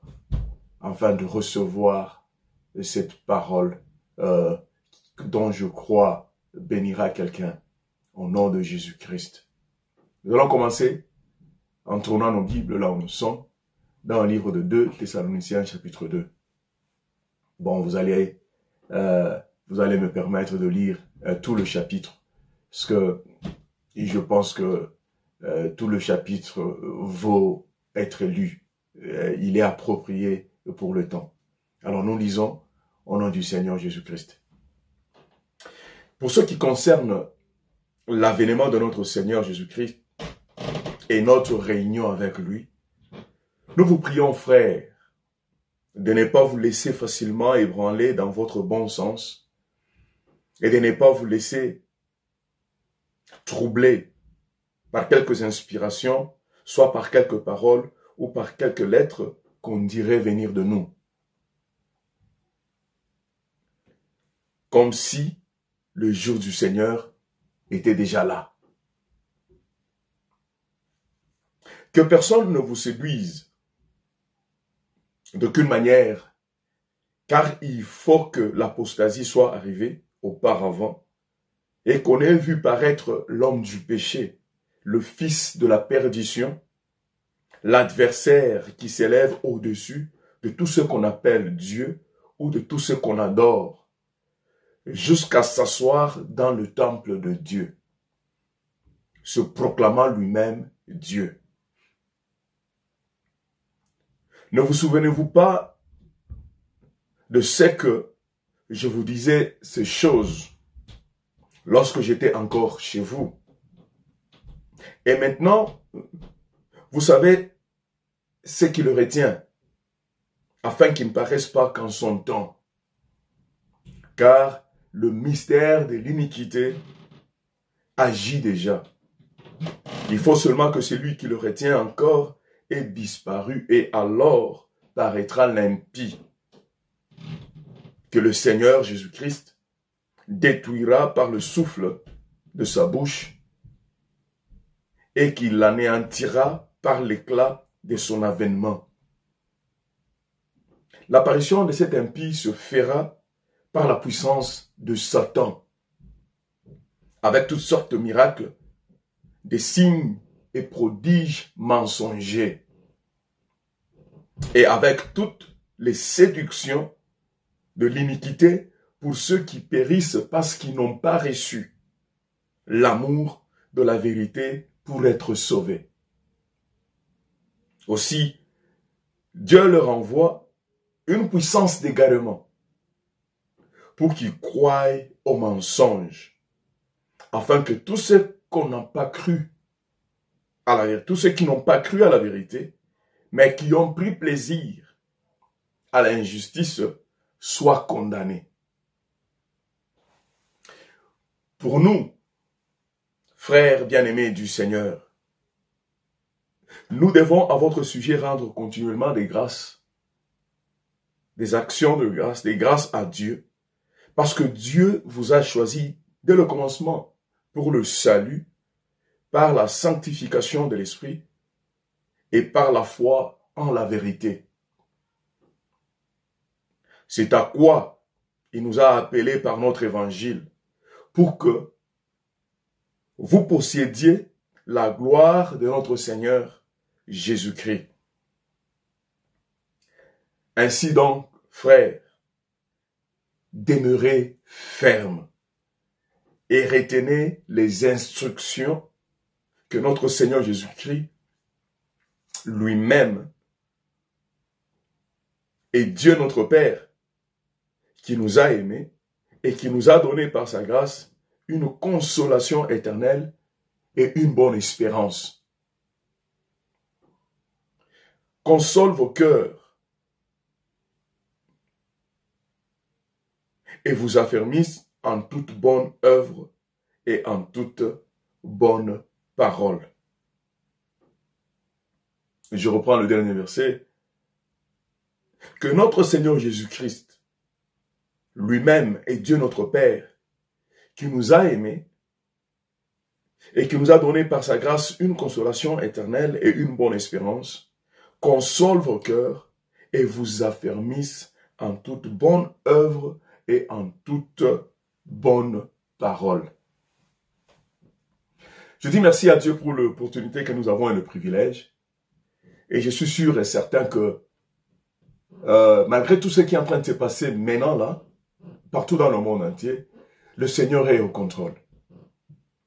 afin de recevoir cette parole dont je crois bénira quelqu'un au nom de Jésus-Christ. Nous allons commencer en tournant nos Bibles là où nous sommes, dans le livre de 2 Thessaloniciens chapitre 2. Bon, vous allez me permettre de lire tout le chapitre, parce que je pense que tout le chapitre vaut être lu. Il est approprié pour le temps. Alors nous lisons au nom du Seigneur Jésus-Christ. Pour ce qui concerne l'avènement de notre Seigneur Jésus-Christ et notre réunion avec lui, nous vous prions, frères, de ne pas vous laisser facilement ébranler dans votre bon sens et de ne pas vous laisser troubler par quelques inspirations, soit par quelques paroles ou par quelques lettres qu'on dirait venir de nous. Comme si le jour du Seigneur était déjà là. Que personne ne vous séduise d'aucune manière, car il faut que l'apostasie soit arrivée auparavant et qu'on ait vu paraître l'homme du péché, le fils de la perdition, l'adversaire qui s'élève au-dessus de tout ce qu'on appelle Dieu ou de tout ce qu'on adore, jusqu'à s'asseoir dans le temple de Dieu, se proclamant lui-même Dieu. Ne vous souvenez-vous pas de ce que je vous disais ces choses lorsque j'étais encore chez vous? Et maintenant, vous savez ce qui le retient, afin qu'il ne paraisse pas qu'en son temps. Car le mystère de l'iniquité agit déjà. Il faut seulement que celui qui le retient encore ait disparu, et alors paraîtra l'impie, que le Seigneur Jésus-Christ détruira par le souffle de sa bouche et qu'il l'anéantira par l'éclat de son avènement. L'apparition de cet impie se fera par la puissance de Satan, avec toutes sortes de miracles, des signes et prodiges mensongers, et avec toutes les séductions de l'iniquité pour ceux qui périssent parce qu'ils n'ont pas reçu l'amour de la vérité pour être sauvés. Aussi, Dieu leur envoie une puissance d'égarement pour qu'ils croient au mensonge, afin que tous ceux qu'on n'a pas cru à la vérité, tous ceux qui n'ont pas cru à la vérité, mais qui ont pris plaisir à l'injustice soit condamné. Pour nous, frères bien-aimés du Seigneur, nous devons à votre sujet rendre continuellement des grâces, des actions de grâce, des grâces à Dieu, parce que Dieu vous a choisi dès le commencement pour le salut, par la sanctification de l'Esprit et par la foi en la vérité. C'est à quoi il nous a appelés par notre évangile, pour que vous possédiez la gloire de notre Seigneur Jésus-Christ. Ainsi donc, frères, demeurez fermes et retenez les instructions que notre Seigneur Jésus-Christ lui-même et Dieu notre Père qui nous a aimés et qui nous a donné par sa grâce une consolation éternelle et une bonne espérance. Console vos cœurs et vous affermisse en toute bonne œuvre et en toute bonne parole. Je reprends le dernier verset. Que notre Seigneur Jésus-Christ, lui-même et Dieu notre Père, qui nous a aimés et qui nous a donné par sa grâce une consolation éternelle et une bonne espérance, console vos cœurs et vous affermisse en toute bonne œuvre et en toute bonne parole. Je dis merci à Dieu pour l'opportunité que nous avons et le privilège. Et je suis sûr et certain que malgré tout ce qui est en train de se passer maintenant là, partout dans le monde entier, le Seigneur est au contrôle.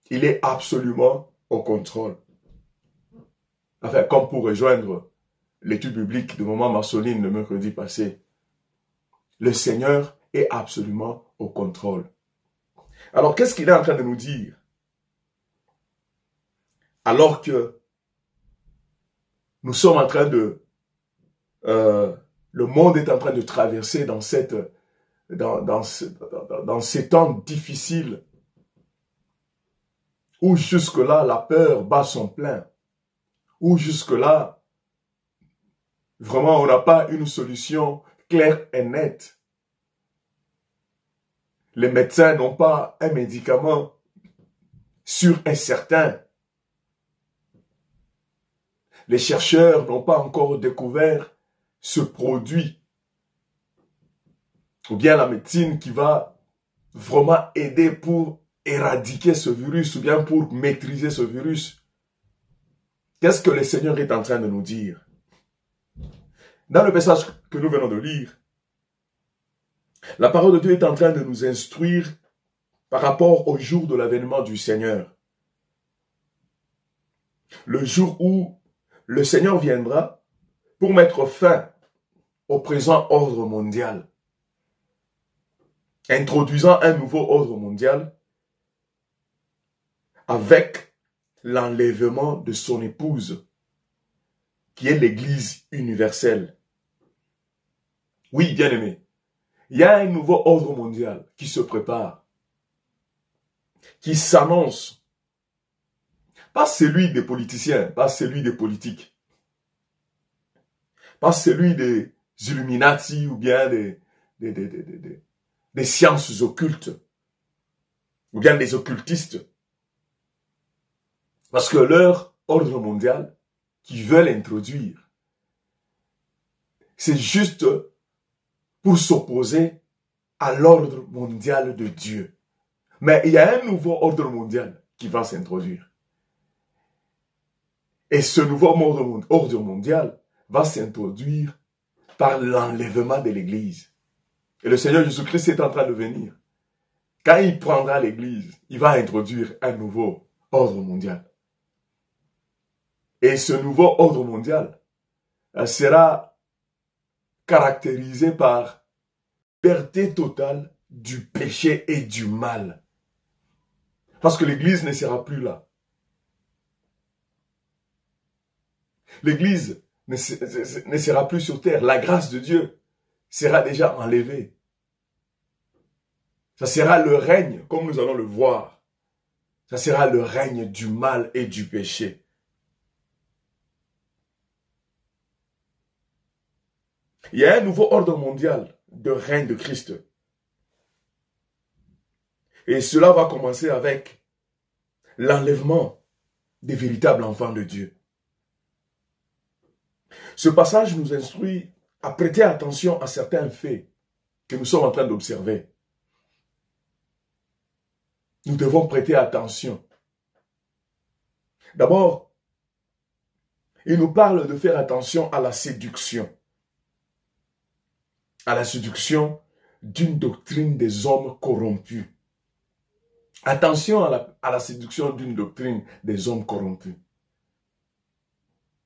Il est absolument au contrôle. Enfin, comme pour rejoindre l'étude biblique de Maman Marceline le mercredi passé, le Seigneur est absolument au contrôle. Alors, qu'est-ce qu'il est en train de nous dire? Alors que nous sommes en train de... le monde est en train de traverser dans ces temps difficiles où jusque-là la peur bat son plein, où jusque-là vraiment on n'a pas une solution claire et nette. Les médecins n'ont pas un médicament sûr et certain. Les chercheurs n'ont pas encore découvert ce produit ou bien la médecine qui va vraiment aider pour éradiquer ce virus ou bien pour maîtriser ce virus. Qu'est-ce que le Seigneur est en train de nous dire? Dans le message que nous venons de lire, la parole de Dieu est en train de nous instruire par rapport au jour de l'avènement du Seigneur. Le jour où le Seigneur viendra pour mettre fin au présent ordre mondial, introduisant un nouveau ordre mondial avec l'enlèvement de son épouse, qui est l'Église universelle. Oui, bien-aimés, il y a un nouveau ordre mondial qui se prépare, qui s'annonce. Pas celui des politiciens, pas celui des politiques, pas celui des Illuminati ou bien des sciences occultes, ou bien des occultistes. Parce que leur ordre mondial qu'ils veulent introduire, c'est juste pour s'opposer à l'ordre mondial de Dieu. Mais il y a un nouveau ordre mondial qui va s'introduire. Et ce nouveau ordre mondial va s'introduire par l'enlèvement de l'Église. Et le Seigneur Jésus-Christ est en train de venir. Quand il prendra l'Église, il va introduire un nouveau ordre mondial. Et ce nouveau ordre mondial sera caractérisé par liberté totale du péché et du mal. Parce que l'Église ne sera plus là. L'Église ne sera plus sur terre. La grâce de Dieu sera déjà enlevé. Ça sera le règne, comme nous allons le voir. Ça sera le règne du mal et du péché. Il y a un nouveau ordre mondial de règne de Christ. Et cela va commencer avec l'enlèvement des véritables enfants de Dieu. Ce passage nous instruit à prêter attention à certains faits que nous sommes en train d'observer. Nous devons prêter attention. D'abord, il nous parle de faire attention à la séduction. À la séduction d'une doctrine des hommes corrompus. Attention à la séduction d'une doctrine des hommes corrompus.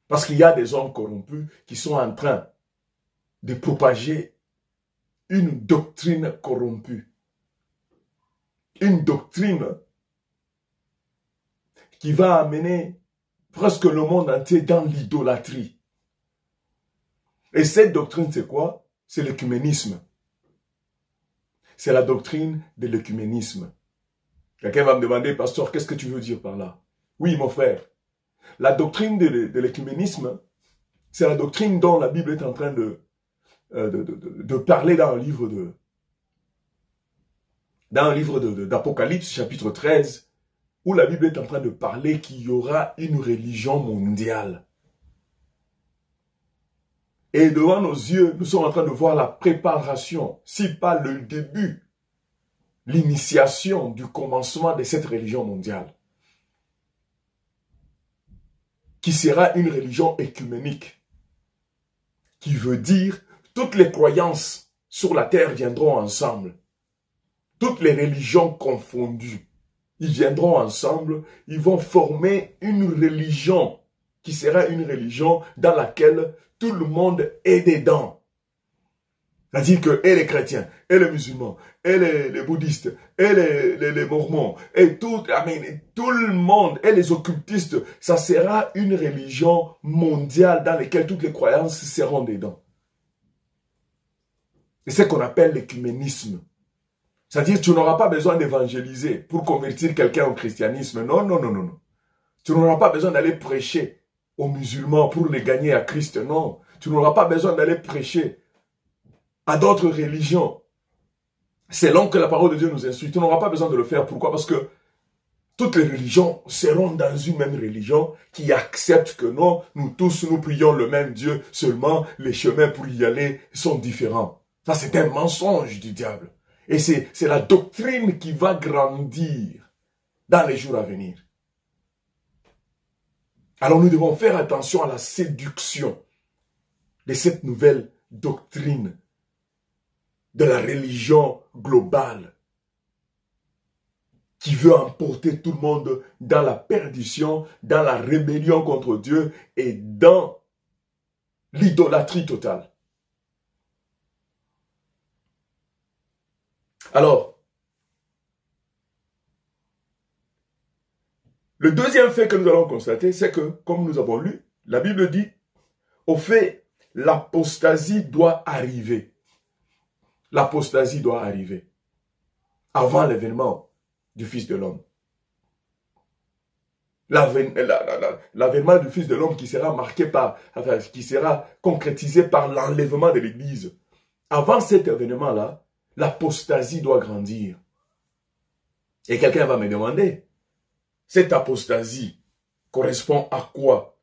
Parce qu'il y a des hommes corrompus qui sont en train de propager une doctrine corrompue. Une doctrine qui va amener presque le monde entier dans l'idolâtrie. Et cette doctrine, c'est quoi? C'est l'œcuménisme. C'est la doctrine de l'œcuménisme. Quelqu'un va me demander, pasteur, qu'est-ce que tu veux dire par là? Oui, mon frère. La doctrine de l'œcuménisme, c'est la doctrine dont la Bible est en train de parler dans un livre d'Apocalypse, chapitre 13, où la Bible est en train de parler qu'il y aura une religion mondiale. Et devant nos yeux, nous sommes en train de voir la préparation, si pas le début, l'initiation du commencement de cette religion mondiale, qui sera une religion écuménique, qui veut dire toutes les croyances sur la terre viendront ensemble, toutes les religions confondues, ils viendront ensemble, ils vont former une religion, qui sera une religion dans laquelle tout le monde est dedans. C'est-à-dire que et les chrétiens, et les musulmans, et les bouddhistes, et les mormons, et tout le monde, et les occultistes, ça sera une religion mondiale dans laquelle toutes les croyances seront dedans. C'est ce qu'on appelle l'écuménisme. C'est-à-dire que tu n'auras pas besoin d'évangéliser pour convertir quelqu'un au christianisme. Non, non, non, non, non. Tu n'auras pas besoin d'aller prêcher aux musulmans pour les gagner à Christ. Non. Tu n'auras pas besoin d'aller prêcher à d'autres religions. C'est là que la parole de Dieu nous instruit. Tu n'auras pas besoin de le faire. Pourquoi? Parce que toutes les religions seront dans une même religion qui accepte que non, nous tous, nous prions le même Dieu. Seulement, les chemins pour y aller sont différents. Ça, c'est un mensonge du diable. Et c'est la doctrine qui va grandir dans les jours à venir. Alors nous devons faire attention à la séduction de cette nouvelle doctrine de la religion globale qui veut emporter tout le monde dans la perdition, dans la rébellion contre Dieu et dans l'idolâtrie totale. Alors, le deuxième fait que nous allons constater, c'est que, comme nous avons lu, la Bible dit, au fait, l'apostasie doit arriver. L'apostasie doit arriver avant l'événement du Fils de l'homme. L'avènement du Fils de l'homme qui sera marqué par, qui sera concrétisé par l'enlèvement de l'Église. Avant cet événement-là, l'apostasie doit grandir. Et quelqu'un va me demander, cette apostasie correspond à quoi?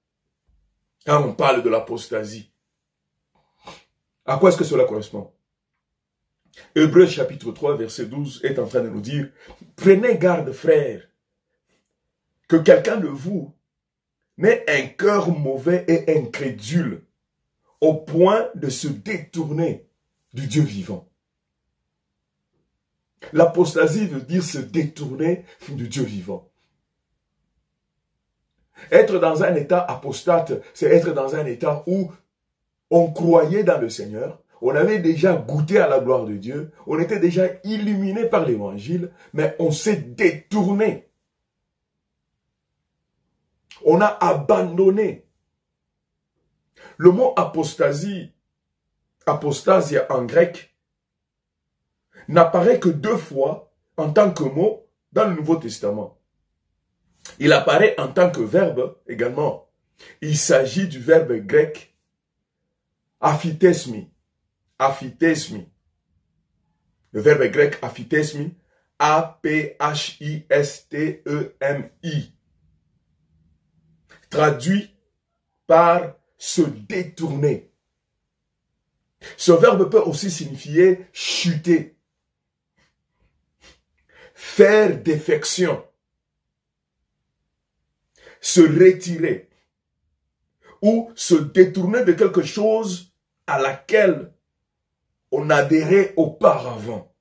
Quand on parle de l'apostasie, à quoi est-ce que cela correspond? Hébreux chapitre 3, verset 12 est en train de nous dire, prenez garde, frères, que quelqu'un de vous n'ait un cœur mauvais et incrédule, au point de se détourner du Dieu vivant. L'apostasie veut dire se détourner du Dieu vivant. Être dans un état apostate, c'est être dans un état où on croyait dans le Seigneur, on avait déjà goûté à la gloire de Dieu, on était déjà illuminé par l'évangile, mais on s'est détourné. On a abandonné. Le mot apostasie apostasia en grec, n'apparaît que 2 fois en tant que mot dans le Nouveau Testament. Il apparaît en tant que verbe également. Il s'agit du verbe grec aphithesmi. Aphithesmi. Le verbe grec aphithesmi, A-P-H-I-S-T-E-M-I. Traduit par se détourner. Ce verbe peut aussi signifier chuter, faire défection, se retirer ou se détourner de quelque chose à laquelle on adhérait auparavant.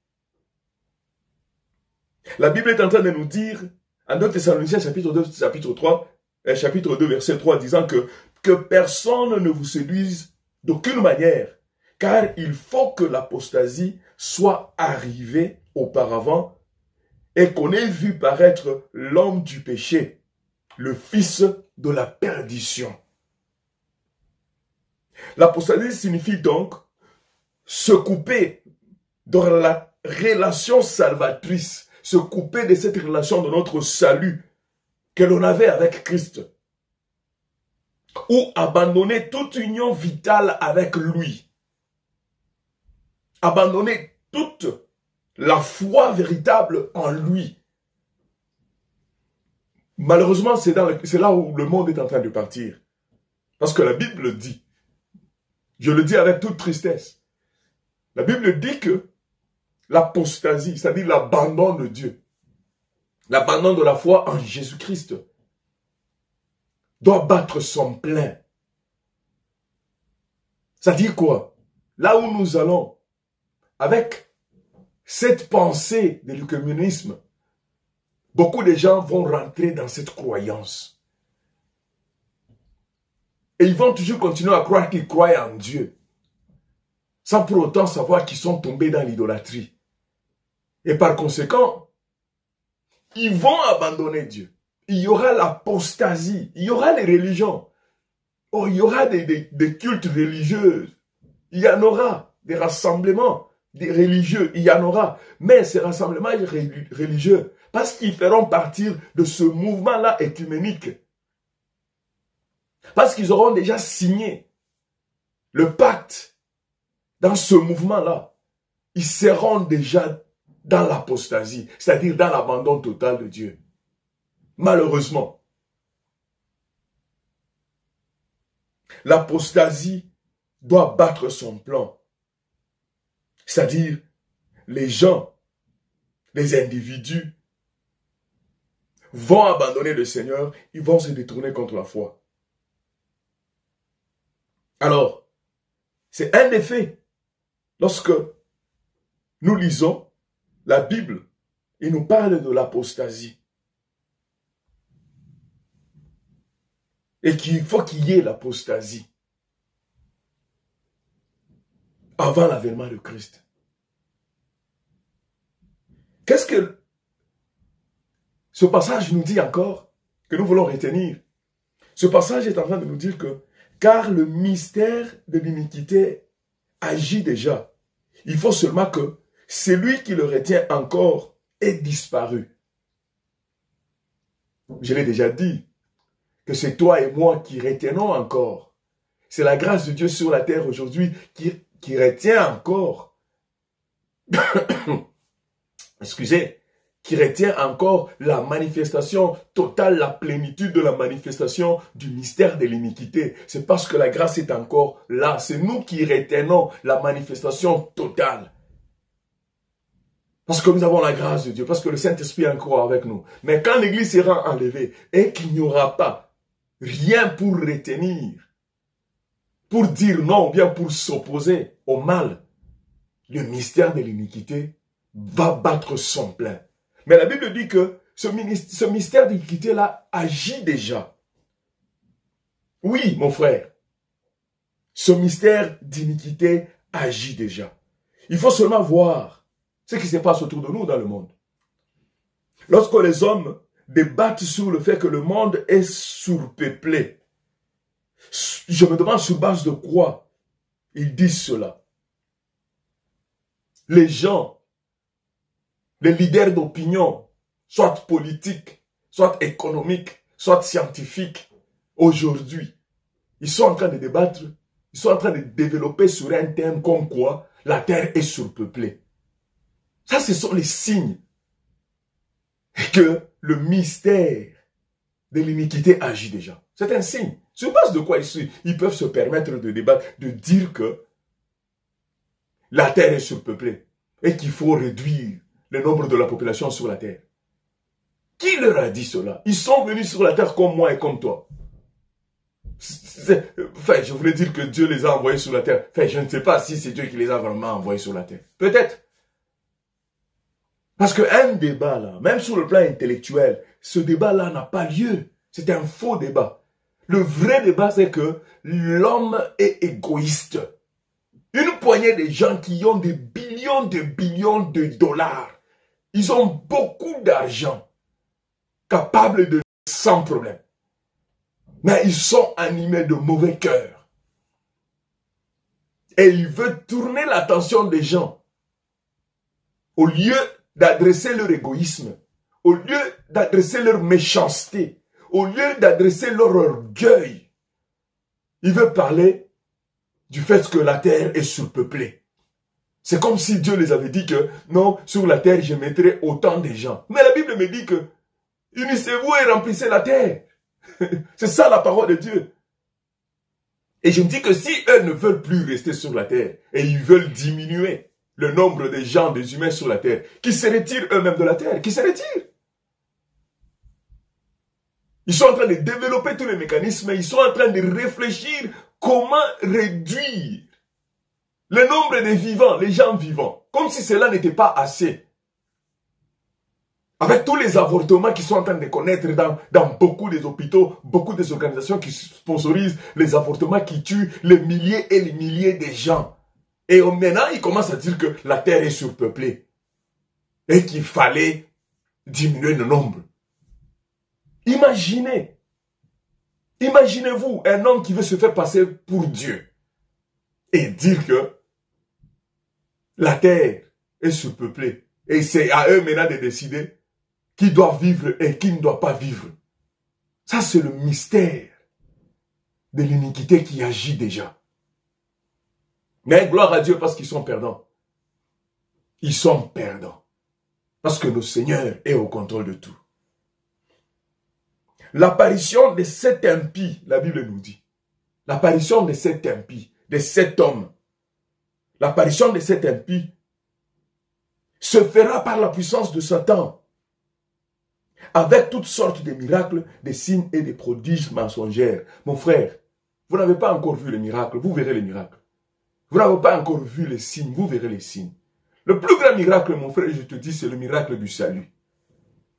La Bible est en train de nous dire, en 2 Thessaloniciens chapitre 2, chapitre 2, verset 3, disant que personne ne vous séduise d'aucune manière, car il faut que l'apostasie soit arrivée auparavant et qu'on ait vu paraître l'homme du péché, le fils de la perdition. L'apostasie signifie donc se couper de la relation salvatrice, se couper de cette relation de notre salut que l'on avait avec Christ, ou abandonner toute union vitale avec lui, abandonner toute la foi véritable en lui. Malheureusement, c'est là où le monde est en train de partir. Parce que la Bible dit, je le dis avec toute tristesse, la Bible dit que l'apostasie, c'est-à-dire l'abandon de Dieu, l'abandon de la foi en Jésus-Christ, doit battre son plein. C'est-à-dire quoi? Là où nous allons, avec cette pensée de l'œcuménisme, beaucoup de gens vont rentrer dans cette croyance. Et ils vont toujours continuer à croire qu'ils croient en Dieu, sans pour autant savoir qu'ils sont tombés dans l'idolâtrie. Et par conséquent, ils vont abandonner Dieu. Il y aura l'apostasie, il y aura les religions. Oh, il y aura des cultes religieux. Il y en aura des rassemblements des religieux, il y en aura. Mais ces rassemblements religieux, parce qu'ils feront partir de ce mouvement-là œcuménique, parce qu'ils auront déjà signé le pacte dans ce mouvement-là, ils seront déjà dans l'apostasie, c'est-à-dire dans l'abandon total de Dieu. Malheureusement, l'apostasie doit battre son plan. C'est-à-dire, les gens, les individus vont abandonner le Seigneur, ils vont se détourner contre la foi. Alors, c'est un effet. Lorsque nous lisons la Bible, il nous parle de l'apostasie. Et qu'il faut qu'il y ait l'apostasie avant l'avènement de Christ. Qu'est-ce que ce passage nous dit encore, que nous voulons retenir? Ce passage est en train de nous dire que, car le mystère de l'iniquité agit déjà. Il faut seulement que celui qui le retient encore ait disparu. Je l'ai déjà dit, que c'est toi et moi qui retenons encore. C'est la grâce de Dieu sur la terre aujourd'hui qui retient encore. Excusez, qui retient encore la manifestation totale, la plénitude de la manifestation du mystère de l'iniquité. C'est parce que la grâce est encore là. C'est nous qui retenons la manifestation totale. Parce que nous avons la grâce de Dieu, parce que le Saint-Esprit est encore avec nous. Mais quand l'Église sera enlevée et qu'il n'y aura pas rien pour retenir, pour dire non, ou bien pour s'opposer au mal, le mystère de l'iniquité va battre son plein. Mais la Bible dit que ce mystère d'iniquité-là agit déjà. Oui, mon frère, ce mystère d'iniquité agit déjà. Il faut seulement voir ce qui se passe autour de nous dans le monde. Lorsque les hommes débattent sur le fait que le monde est surpeuplé, je me demande sur base de quoi ils disent cela. les gens, les leaders d'opinion, soit politiques, soit économiques, soit scientifiques, aujourd'hui, ils sont en train de débattre, ils sont en train de développer sur un thème comme quoi la terre est surpeuplée. Ça, ce sont les signes que le mystère de l'iniquité agit déjà. C'est un signe. Sur base de quoi ils peuvent se permettre de débattre, de dire que la terre est surpeuplée et qu'il faut réduire le nombre de la population sur la terre. Qui leur a dit cela? Ils sont venus sur la terre comme moi et comme toi. Enfin, je voulais dire que Dieu les a envoyés sur la terre. Enfin, je ne sais pas si c'est Dieu qui les a vraiment envoyés sur la terre. Peut-être. Parce qu'un débat là, même sur le plan intellectuel, ce débat-là n'a pas lieu. C'est un faux débat. Le vrai débat, c'est que l'homme est égoïste. Une poignée de gens qui ont des billions de dollars. Ils ont beaucoup d'argent, capables de sans problème. Mais ils sont animés de mauvais cœur. Et ils veulent tourner l'attention des gens. Au lieu d'adresser leur égoïsme, au lieu d'adresser leur méchanceté, au lieu d'adresser leur orgueil, ils veulent parler du fait que la terre est surpeuplée. C'est comme si Dieu les avait dit que non, sur la terre je mettrai autant de gens. Mais la Bible me dit que unissez-vous et remplissez la terre. C'est ça la parole de Dieu. Et je me dis que si eux ne veulent plus rester sur la terre et ils veulent diminuer le nombre de gens, des humains sur la terre, qui se retirent eux-mêmes de la terre, qui se retirent. Ils sont en train de développer tous les mécanismes, ils sont en train de réfléchir comment réduire le nombre de vivants, les gens vivants, comme si cela n'était pas assez. Avec tous les avortements qui sont en train de connaître dans beaucoup des hôpitaux, beaucoup des organisations qui sponsorisent les avortements qui tuent les milliers et les milliers de gens. Et maintenant, ils commencent à dire que la terre est surpeuplée et qu'il fallait diminuer le nombre. Imaginez, imaginez-vous un homme qui veut se faire passer pour Dieu et dire que la terre est surpeuplée. Et c'est à eux maintenant de décider qui doit vivre et qui ne doit pas vivre. Ça, c'est le mystère de l'iniquité qui agit déjà. Mais gloire à Dieu parce qu'ils sont perdants. Ils sont perdants. Parce que le Seigneur est au contrôle de tout. L'apparition de cet impie, la Bible nous dit, l'apparition de cet impie, de cet homme, l'apparition de cet impie se fera par la puissance de Satan, avec toutes sortes de miracles, des signes et des prodiges mensongers. Mon frère, vous n'avez pas encore vu les miracles, vous verrez les miracles. Vous n'avez pas encore vu les signes, vous verrez les signes. Le plus grand miracle, mon frère, je te dis, c'est le miracle du salut.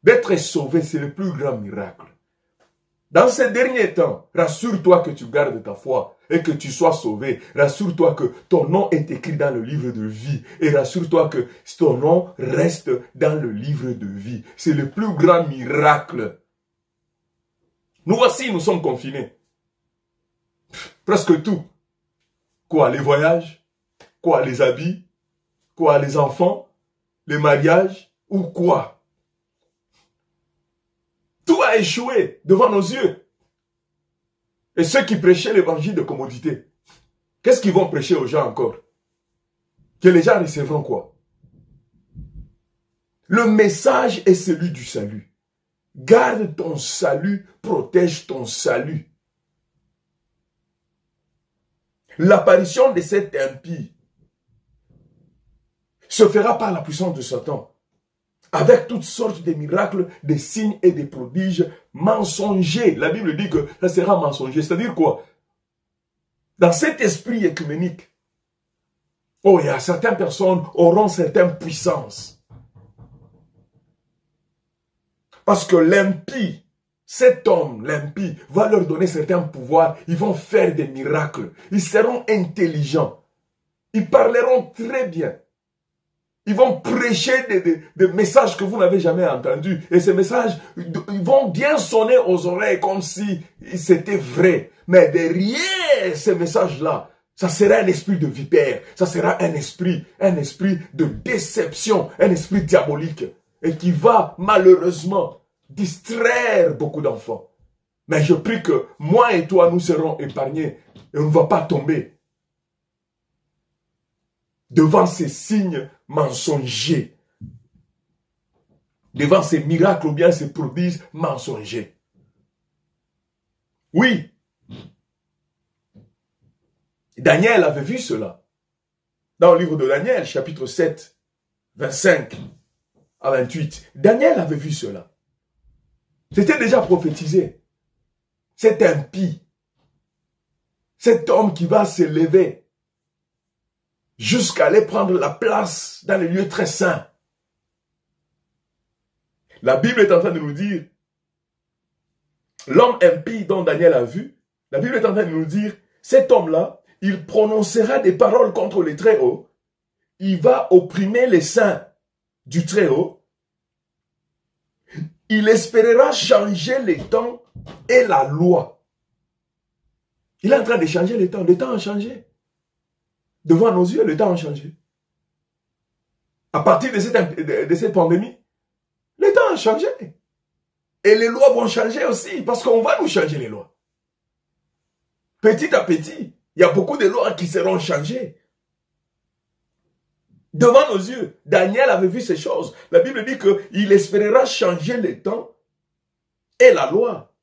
D'être sauvé, c'est le plus grand miracle. Dans ces derniers temps, rassure-toi que tu gardes ta foi et que tu sois sauvé. Rassure-toi que ton nom est écrit dans le livre de vie. Et rassure-toi que ton nom reste dans le livre de vie. C'est le plus grand miracle. Nous voici, nous sommes confinés. Presque tout. Quoi, les voyages? Quoi, les habits? Quoi, les enfants? Les mariages? Ou quoi? Tout a échoué devant nos yeux. Et ceux qui prêchaient l'évangile de commodité, qu'est-ce qu'ils vont prêcher aux gens encore? Que les gens recevront quoi? Le message est celui du salut. Garde ton salut, protège ton salut. L'apparition de cet impie se fera par la puissance de Satan, avec toutes sortes de miracles, des signes et des prodiges mensongers. La Bible dit que ça sera mensonger. C'est-à-dire quoi? Dans cet esprit écuménique, oh, il y a certaines personnes auront certaines puissances. Parce que l'impie, cet homme, l'impie, va leur donner certains pouvoirs. Ils vont faire des miracles. Ils seront intelligents. Ils parleront très bien. Ils vont prêcher des messages que vous n'avez jamais entendus. Et ces messages, ils vont bien sonner aux oreilles comme si c'était vrai. Mais derrière ces messages-là, Ça sera un esprit de vipère. Ça sera un esprit de déception, un esprit diabolique. Et qui va malheureusement distraire beaucoup d'enfants. Mais je prie que moi et toi, nous serons épargnés. Et on ne va pas tomber devant ces signes mensongers. Devant ces miracles ou bien ces prodiges mensongers. Oui. Daniel avait vu cela. Dans le livre de Daniel, chapitre 7, 25 à 28. Daniel avait vu cela. C'était déjà prophétisé. Cet impie, cet homme qui va s'élever jusqu'à aller prendre la place dans les lieux très saints. La Bible est en train de nous dire, l'homme impie dont Daniel a vu, la Bible est en train de nous dire, cet homme-là, il prononcera des paroles contre les Très-Hauts, il va opprimer les saints du Très-Haut, il espérera changer les temps et la loi. Il est en train de changer les temps a changé. Devant nos yeux, le temps a changé. À partir de cette pandémie, le temps a changé. Et les lois vont changer aussi, parce qu'on va nous changer les lois. Petit à petit, il y a beaucoup de lois qui seront changées. Devant nos yeux, Daniel avait vu ces choses. La Bible dit qu'il espérera changer les temps et la loi.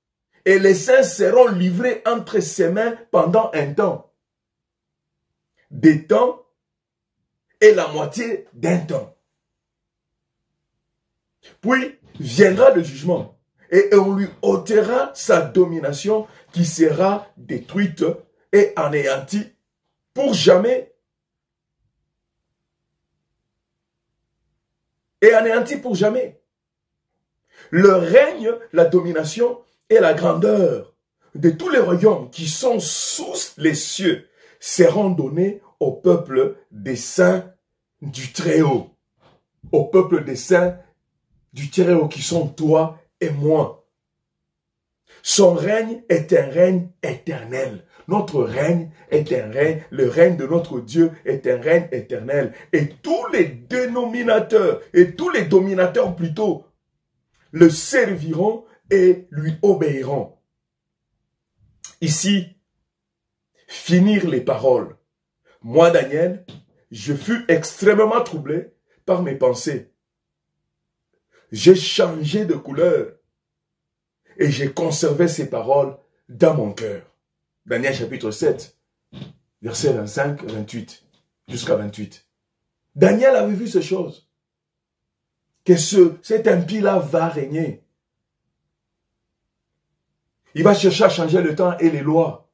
Et les saints seront livrés entre ses mains pendant un temps. Des temps et la moitié d'un temps. Puis viendra le jugement. Et on lui ôtera sa domination qui sera détruite et anéantie pour jamais. Et anéanti pour jamais. Le règne, la domination et la grandeur de tous les royaumes qui sont sous les cieux seront donnés au peuple des saints du Très-Haut. Au peuple des saints du Très-Haut qui sont toi et moi. Son règne est un règne éternel. Notre règne est un règne, le règne de notre Dieu est un règne éternel. Et tous les dénominateurs, et tous les dominateurs plutôt, le serviront et lui obéiront. Ici, finir les paroles. Moi, Daniel, je fus extrêmement troublé par mes pensées. J'ai changé de couleur et j'ai conservé ces paroles dans mon cœur. Daniel chapitre 7, versets 25, 28, jusqu'à 28. Daniel avait vu ces choses. Que cet impie-là va régner. Il va chercher à changer le temps et les lois.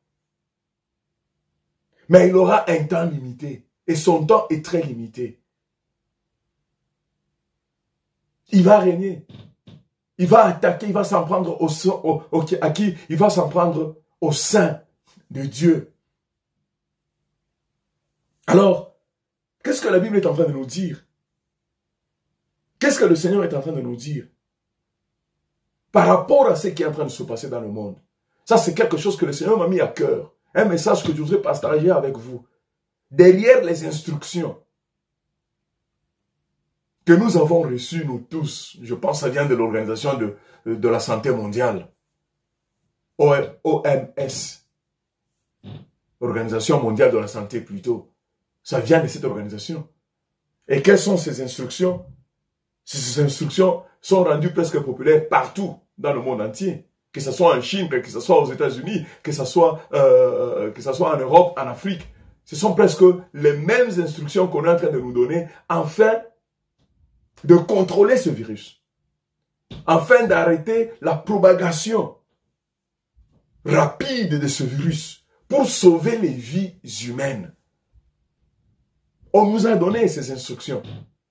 Mais il aura un temps limité. Et son temps est très limité. Il va régner. Il va attaquer, il va s'en prendre à qui? Il va s'en prendre au sein de Dieu. Alors, qu'est-ce que la Bible est en train de nous dire? Qu'est-ce que le Seigneur est en train de nous dire? Par rapport à ce qui est en train de se passer dans le monde. Ça, c'est quelque chose que le Seigneur m'a mis à cœur. Un message que je voudrais partager avec vous. Derrière les instructions que nous avons reçues, nous tous, je pense que ça vient de l'Organisation de la Santé Mondiale, OMS, Organisation Mondiale de la Santé plutôt, ça vient de cette organisation. Et quelles sont ces instructions? Ces instructions sont rendues presque populaires partout dans le monde entier. Que ce soit en Chine, que ce soit aux États-Unis, que ce soit en Europe, en Afrique. Ce sont presque les mêmes instructions qu'on est en train de nous donner afin de contrôler ce virus. Afin d'arrêter la propagation rapide de ce virus pour sauver les vies humaines. On nous a donné ces instructions.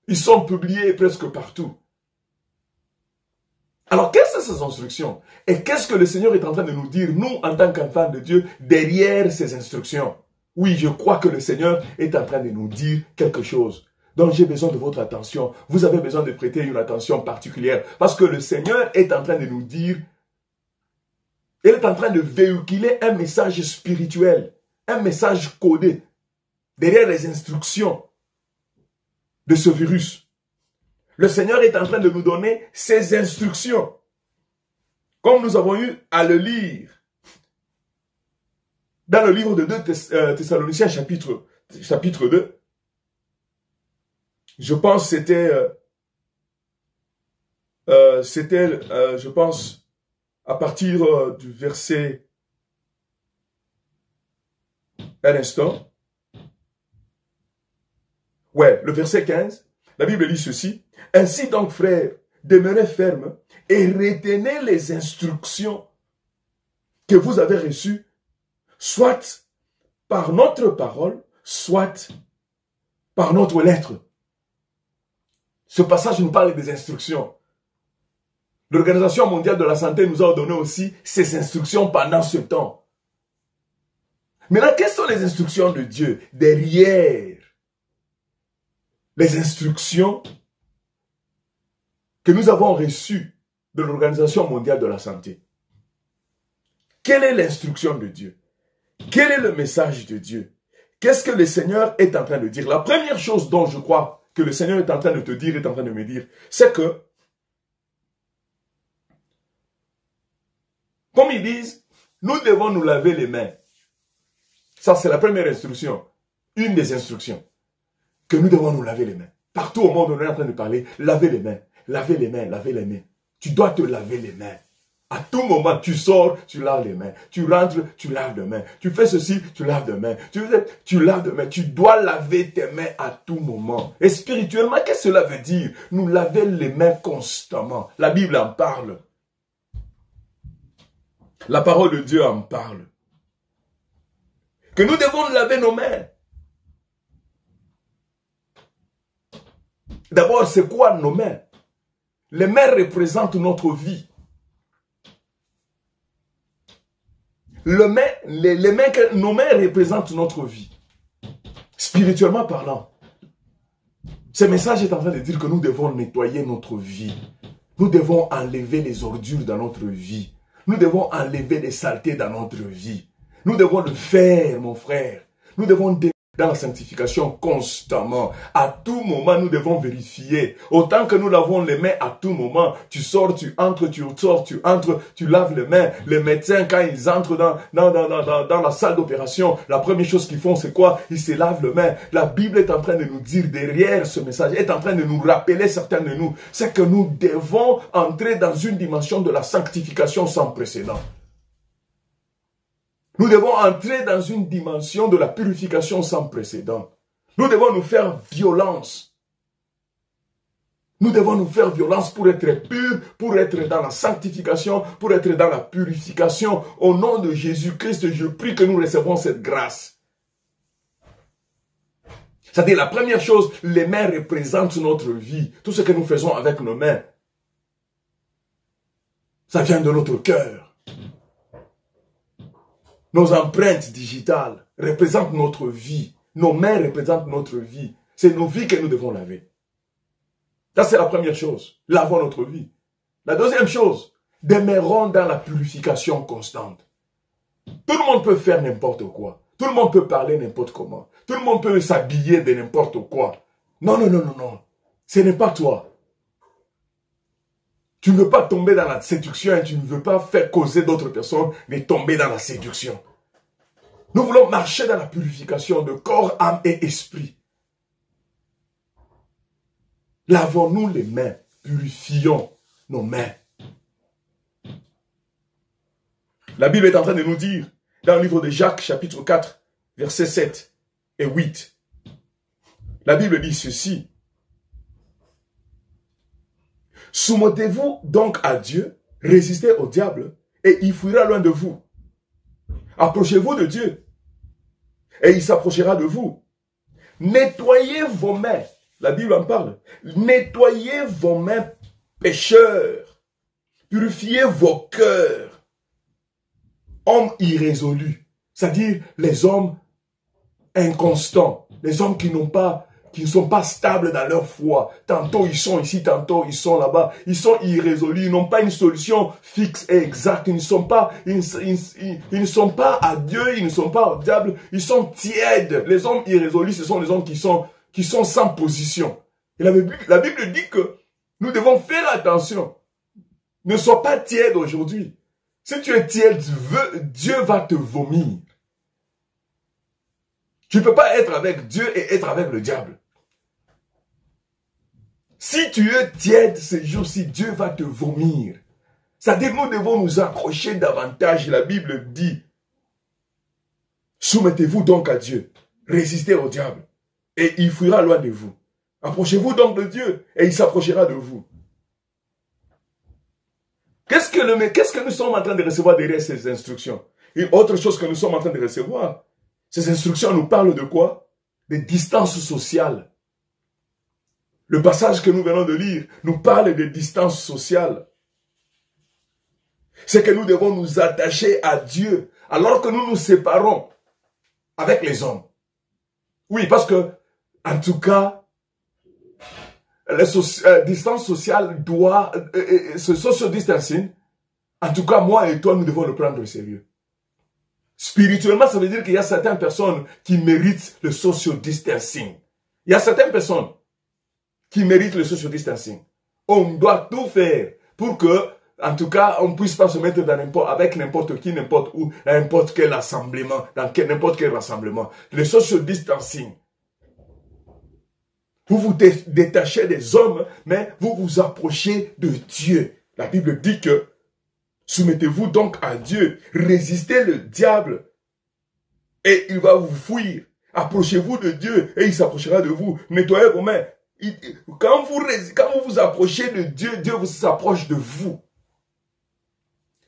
Ils sont publiés presque partout. Alors, quelles sont ces instructions? Et qu'est-ce que le Seigneur est en train de nous dire, nous, en tant qu'enfants de Dieu, derrière ces instructions? Oui, je crois que le Seigneur est en train de nous dire quelque chose. Donc, j'ai besoin de votre attention. Vous avez besoin de prêter une attention particulière. Parce que le Seigneur est en train de nous dire, il est en train de véhiculer un message spirituel un message codé derrière les instructions de ce virus. Le Seigneur est en train de nous donner ses instructions. Comme nous avons eu à le lire dans le livre de 2 Thessaloniciens chapitre 2. Je pense que c'était, je pense, à partir du verset, un instant, ouais, le verset 15, la Bible dit ceci: « Ainsi donc, frères, demeurez fermes et retenez les instructions que vous avez reçues, soit par notre parole, soit par notre lettre. » Ce passage nous parle des instructions. L'Organisation mondiale de la santé nous a donné aussi ces instructions pendant ce temps. Maintenant, quelles sont les instructions de Dieu derrière les instructions que nous avons reçues de l'Organisation mondiale de la santé? Quelle est l'instruction de Dieu? Quel est le message de Dieu? Qu'est-ce que le Seigneur est en train de dire? La première chose dont je crois que le Seigneur est en train de te dire, est en train de me dire, c'est que, comme ils disent, nous devons nous laver les mains. Ça, c'est la première instruction. Une des instructions. Que nous devons nous laver les mains. Partout au monde, on est en train de parler, laver les mains, laver les mains, laver les mains. Tu dois te laver les mains. À tout moment, tu sors, tu laves les mains. Tu rentres, tu laves les mains. Tu fais ceci, tu laves les mains. Tu laves les mains. Tu dois laver tes mains à tout moment. Et spirituellement, qu'est-ce que cela veut dire? Nous laver les mains constamment. La Bible en parle. La parole de Dieu en parle. Que nous devons laver nos mains. D'abord, c'est quoi nos mains? Les mains représentent notre vie. Nos mains représentent notre vie. Spirituellement parlant, ce message est en train de dire que nous devons nettoyer notre vie. Nous devons enlever les ordures dans notre vie. Nous devons enlever les saletés dans notre vie. Nous devons le faire, mon frère. Nous devons dans la sanctification constamment. À tout moment, nous devons vérifier. Autant que nous lavons les mains à tout moment. Tu sors, tu entres, tu sors, tu entres, tu laves les mains. Les médecins, quand ils entrent dans la salle d'opération, la première chose qu'ils font, c'est quoi? Ils se lavent les mains. La Bible est en train de nous dire derrière ce message, est en train de nous rappeler certains de nous, c'est que nous devons entrer dans une dimension de la sanctification sans précédent. Nous devons entrer dans une dimension de la purification sans précédent. Nous devons nous faire violence. Nous devons nous faire violence pour être purs, pour être dans la sanctification, pour être dans la purification. Au nom de Jésus-Christ, je prie que nous recevons cette grâce. C'est-à-dire, la première chose, les mains représentent notre vie. Tout ce que nous faisons avec nos mains, ça vient de notre cœur. Nos empreintes digitales représentent notre vie. Nos mains représentent notre vie. C'est nos vies que nous devons laver. Ça, c'est la première chose. Lavons notre vie. La deuxième chose, demeurons dans la purification constante. Tout le monde peut faire n'importe quoi. Tout le monde peut parler n'importe comment. Tout le monde peut s'habiller de n'importe quoi. Non, non, non, non, non. Ce n'est pas toi. Tu ne veux pas tomber dans la séduction et tu ne veux pas faire causer d'autres personnes de tomber dans la séduction. Nous voulons marcher dans la purification de corps, âme et esprit. Lavons-nous les mains, purifions nos mains. La Bible est en train de nous dire, dans le livre de Jacques, chapitre 4, versets 7 et 8, la Bible dit ceci. Soumettez-vous donc à Dieu, résistez au diable, et il fuira loin de vous. Approchez-vous de Dieu, et il s'approchera de vous. Nettoyez vos mains, la Bible en parle. Nettoyez vos mains, pécheurs. Purifiez vos cœurs, hommes irrésolus, c'est-à-dire les hommes inconstants, les hommes qui qui ne sont pas stables dans leur foi. Tantôt ils sont ici, tantôt ils sont là-bas. Ils sont irrésolus, ils n'ont pas une solution fixe et exacte. Ils ne sont pas à Dieu, ils ne sont pas au diable. Ils sont tièdes. Les hommes irrésolus, ce sont les hommes qui sont sans position. Et la Bible dit que nous devons faire attention. Ne sois pas tiède aujourd'hui. Si tu es tiède, Dieu va te vomir. Tu ne peux pas être avec Dieu et être avec le diable. Si tu es tiède ces jours-ci, Dieu va te vomir. C'est-à-dire que nous devons nous accrocher davantage. La Bible dit, soumettez-vous donc à Dieu, résistez au diable, et il fuira loin de vous. Approchez-vous donc de Dieu, et il s'approchera de vous. Qu'est-ce que nous sommes en train de recevoir derrière ces instructions? Une autre chose que nous sommes en train de recevoir, ces instructions nous parlent de quoi? Des distances sociales. Le passage que nous venons de lire nous parle de distances sociales. C'est que nous devons nous attacher à Dieu alors que nous nous séparons avec les hommes. Oui, parce que, en tout cas, la distance sociale ce social distancing, en tout cas, moi et toi, nous devons le prendre au sérieux. Spirituellement, ça veut dire qu'il y a certaines personnes qui méritent le social distancing. Il y a certaines personnes qui méritent le social distancing. On doit tout faire pour que, en tout cas, on ne puisse pas se mettre avec n'importe qui, n'importe où, dans n'importe quel rassemblement, n'importe quel rassemblement. Le social distancing. Vous vous détachez des hommes, mais vous vous approchez de Dieu. La Bible dit que soumettez-vous donc à Dieu, résistez le diable et il va vous fuir. Approchez-vous de Dieu et il s'approchera de vous. Nettoyez vos mains. Quand vous vous approchez de Dieu, Dieu s'approche de vous.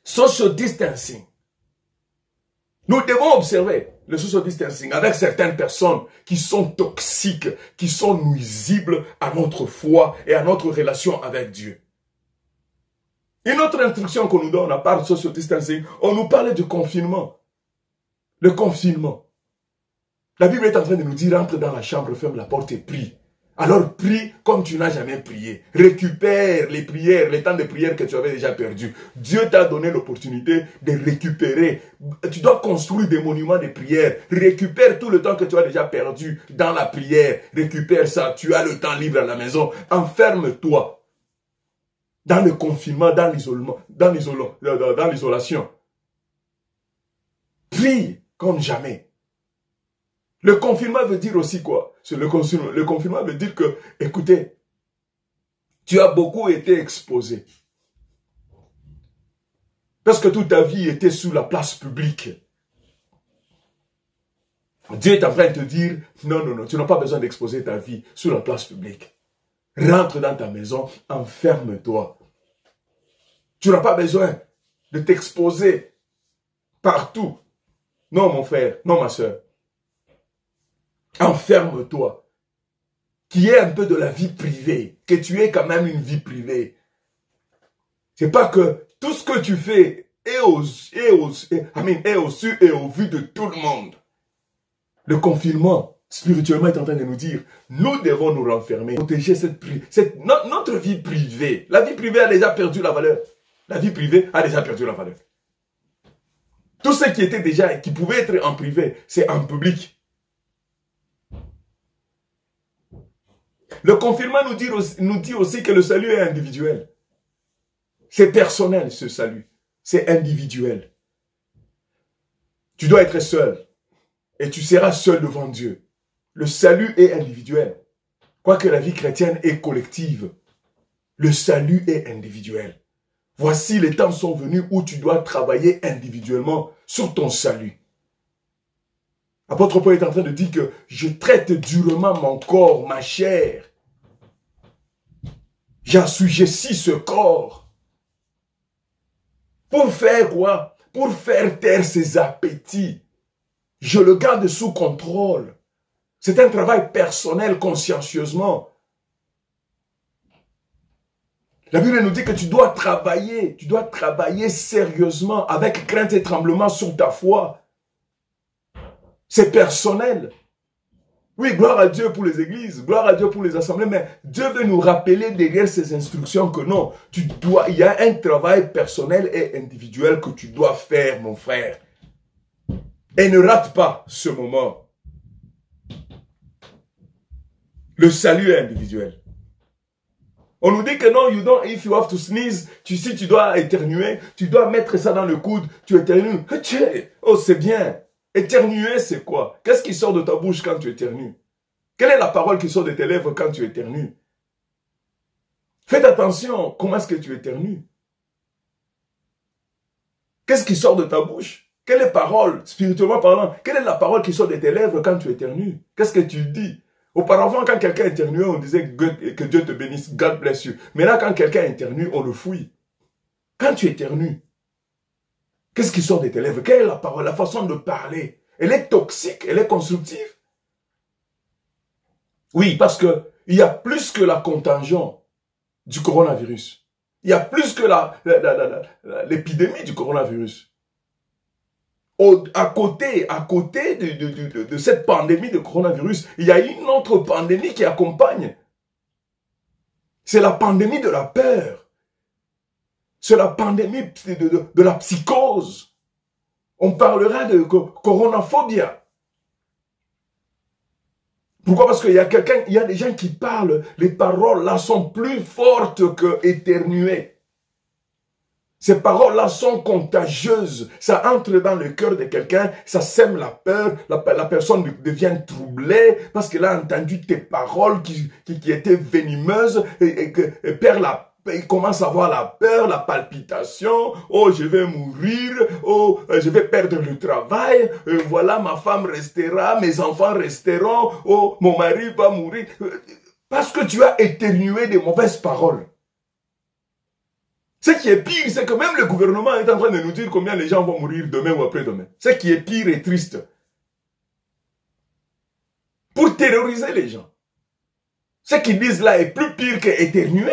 Social distancing. Nous devons observer le social distancing avec certaines personnes qui sont toxiques, qui sont nuisibles à notre foi et à notre relation avec Dieu. Une autre instruction qu'on nous donne à part social distancing, on nous parle du confinement. Le confinement. La Bible est en train de nous dire, entre dans la chambre, ferme la porte et prie. Alors prie comme tu n'as jamais prié. Récupère les prières, les temps de prière que tu avais déjà perdus. Dieu t'a donné l'opportunité de récupérer. Tu dois construire des monuments de prière. Récupère tout le temps que tu as déjà perdu dans la prière. Récupère ça. Tu as le temps libre à la maison. Enferme-toi. Dans le confinement, dans l'isolement, dans l'isolation. Prie comme jamais. Le confinement veut dire aussi quoi? Le confinement veut dire que, écoutez, tu as beaucoup été exposé. Parce que toute ta vie était sous la place publique. Dieu est en train de te dire, non, tu n'as pas besoin d'exposer ta vie sous la place publique. Rentre dans ta maison, enferme-toi. Tu n'as pas besoin de t'exposer partout. Non, mon frère, non, ma soeur. Enferme-toi. Qu'il y ait un peu de la vie privée. Que tu aies quand même une vie privée. C'est pas que tout ce que tu fais est au su et au vu de tout le monde. Le confinement, spirituellement, est en train de nous dire, nous devons nous renfermer, protéger notre vie privée. La vie privée a déjà perdu la valeur. La vie privée a déjà perdu la valeur. Tout ce qui pouvait être en privé, c'est en public. Le confinement nous dit aussi que le salut est individuel. C'est personnel, ce salut. C'est individuel. Tu dois être seul. Et tu seras seul devant Dieu. Le salut est individuel. Quoique la vie chrétienne est collective, le salut est individuel. Voici les temps sont venus où tu dois travailler individuellement sur ton salut. L'apôtre Paul est en train de dire que je traite durement mon corps, ma chair. J'assujettis ce corps. Pour faire quoi? Pour faire taire ses appétits. Je le garde sous contrôle. C'est un travail personnel, consciencieusement. La Bible nous dit que tu dois travailler sérieusement, avec crainte et tremblement sur ta foi. C'est personnel. Oui, gloire à Dieu pour les églises, gloire à Dieu pour les assemblées, mais Dieu veut nous rappeler derrière ces instructions que non, il y a un travail personnel et individuel que tu dois faire, mon frère. Et ne rate pas ce moment. Le salut est individuel. On nous dit que non, if you have to sneeze, si tu dois éternuer, tu dois mettre ça dans le coude, tu éternues. Oh, c'est bien. Éternuer, c'est quoi? Qu'est-ce qui sort de ta bouche quand tu éternues? Quelle est la parole qui sort de tes lèvres quand tu éternues? Faites attention, comment est-ce que tu éternues? Qu'est-ce qui sort de ta bouche? Quelle est parole, spirituellement parlant? Quelle est la parole qui sort de tes lèvres quand tu éternues? Qu'est-ce que tu dis? Auparavant, quand quelqu'un éternuait, on disait que Dieu te bénisse, God bless you. Mais là, quand quelqu'un éternue, on le fouille. Quand tu éternues, qu'est-ce qui sort de tes lèvres? Quelle est la parole, la façon de parler? Elle est toxique, elle est constructive? Oui, parce que il y a plus que la contagion du coronavirus. Il y a plus que l'épidémie du coronavirus. À côté de cette pandémie de coronavirus, il y a une autre pandémie qui accompagne. C'est la pandémie de la peur. C'est la pandémie de la psychose. On parlera de coronaphobie. Pourquoi? Parce qu'il y a des gens qui parlent, les paroles là sont plus fortes que éternuer. Ces paroles-là sont contagieuses. Ça entre dans le cœur de quelqu'un, ça sème la peur, la personne devient troublée parce qu'elle a entendu tes paroles qui étaient venimeuses et perd il commence à avoir la peur, la palpitation. Oh, je vais mourir. Oh, je vais perdre le travail. Voilà, ma femme restera, mes enfants resteront. Oh, mon mari va mourir. Parce que tu as éternué des mauvaises paroles. Ce qui est pire, c'est que même le gouvernement est en train de nous dire combien les gens vont mourir demain ou après-demain. Ce qui est pire et triste. Pour terroriser les gens. Ce qu'ils disent là est plus pire qu'éternuer.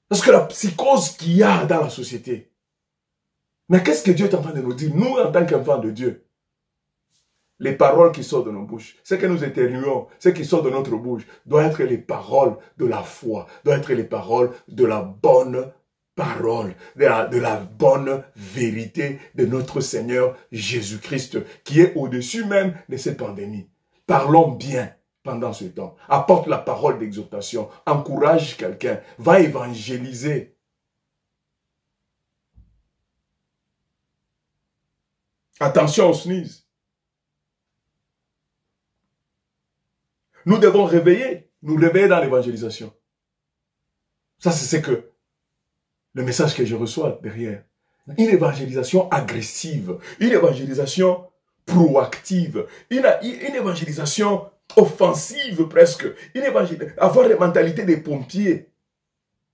Parce que la psychose qu'il y a dans la société. Mais qu'est-ce que Dieu est en train de nous dire, nous en tant qu'enfants de Dieu? Les paroles qui sortent de nos bouches, ce que nous éternuons, ce qui sort de notre bouche, doit être les paroles de la foi, doit être les paroles de la bonne parole, de la bonne vérité de notre Seigneur Jésus-Christ, qui est au-dessus même de cette pandémie. Parlons bien pendant ce temps. Apporte la parole d'exhortation, encourage quelqu'un, va évangéliser. Attention au sneeze. Nous devons nous réveiller dans l'évangélisation. Ça, c'est ce que le message que je reçois derrière. Une évangélisation agressive, une évangélisation proactive, une évangélisation offensive presque, avoir la mentalité des pompiers.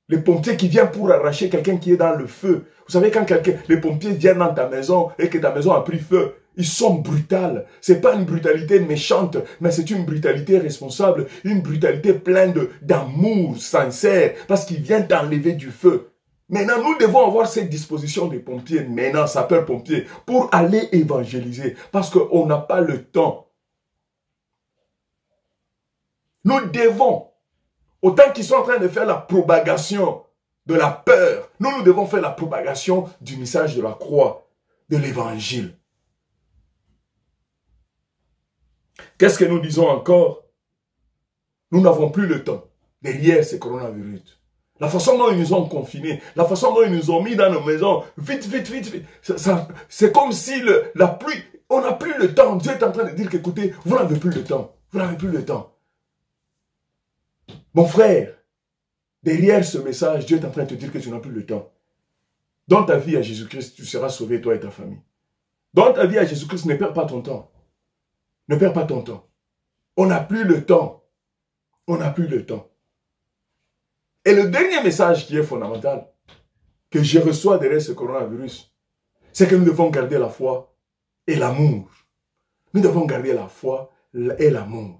Les pompiers qui viennent pour arracher quelqu'un qui est dans le feu. Vous savez, quand les pompiers viennent dans ta maison et que ta maison a pris feu, ils sont brutaux. C'est pas une brutalité méchante, mais c'est une brutalité responsable, une brutalité pleine d'amour sincère, parce qu'ils viennent t'enlever du feu. Maintenant, nous devons avoir cette disposition des pompiers, maintenant, sapeurs-pompiers, pour aller évangéliser, parce qu'on n'a pas le temps. Nous devons, autant qu'ils sont en train de faire la propagation de la peur, nous devons faire la propagation du message de la croix, de l'évangile. Qu'est-ce que nous disons encore? Nous n'avons plus le temps derrière ce coronavirus. La façon dont ils nous ont confinés, la façon dont ils nous ont mis dans nos maisons, vite. C'est comme si la pluie, on n'a plus le temps. Dieu est en train de dire qu'écoutez, vous n'avez plus le temps. Vous n'avez plus le temps. Mon frère, derrière ce message, Dieu est en train de te dire que tu n'as plus le temps. Dans ta vie à Jésus-Christ, tu seras sauvé, toi et ta famille. Dans ta vie à Jésus-Christ, ne perds pas ton temps. Ne perds pas ton temps. On n'a plus le temps. On n'a plus le temps. Et le dernier message qui est fondamental, que je reçois derrière ce coronavirus, c'est que nous devons garder la foi et l'amour. Nous devons garder la foi et l'amour.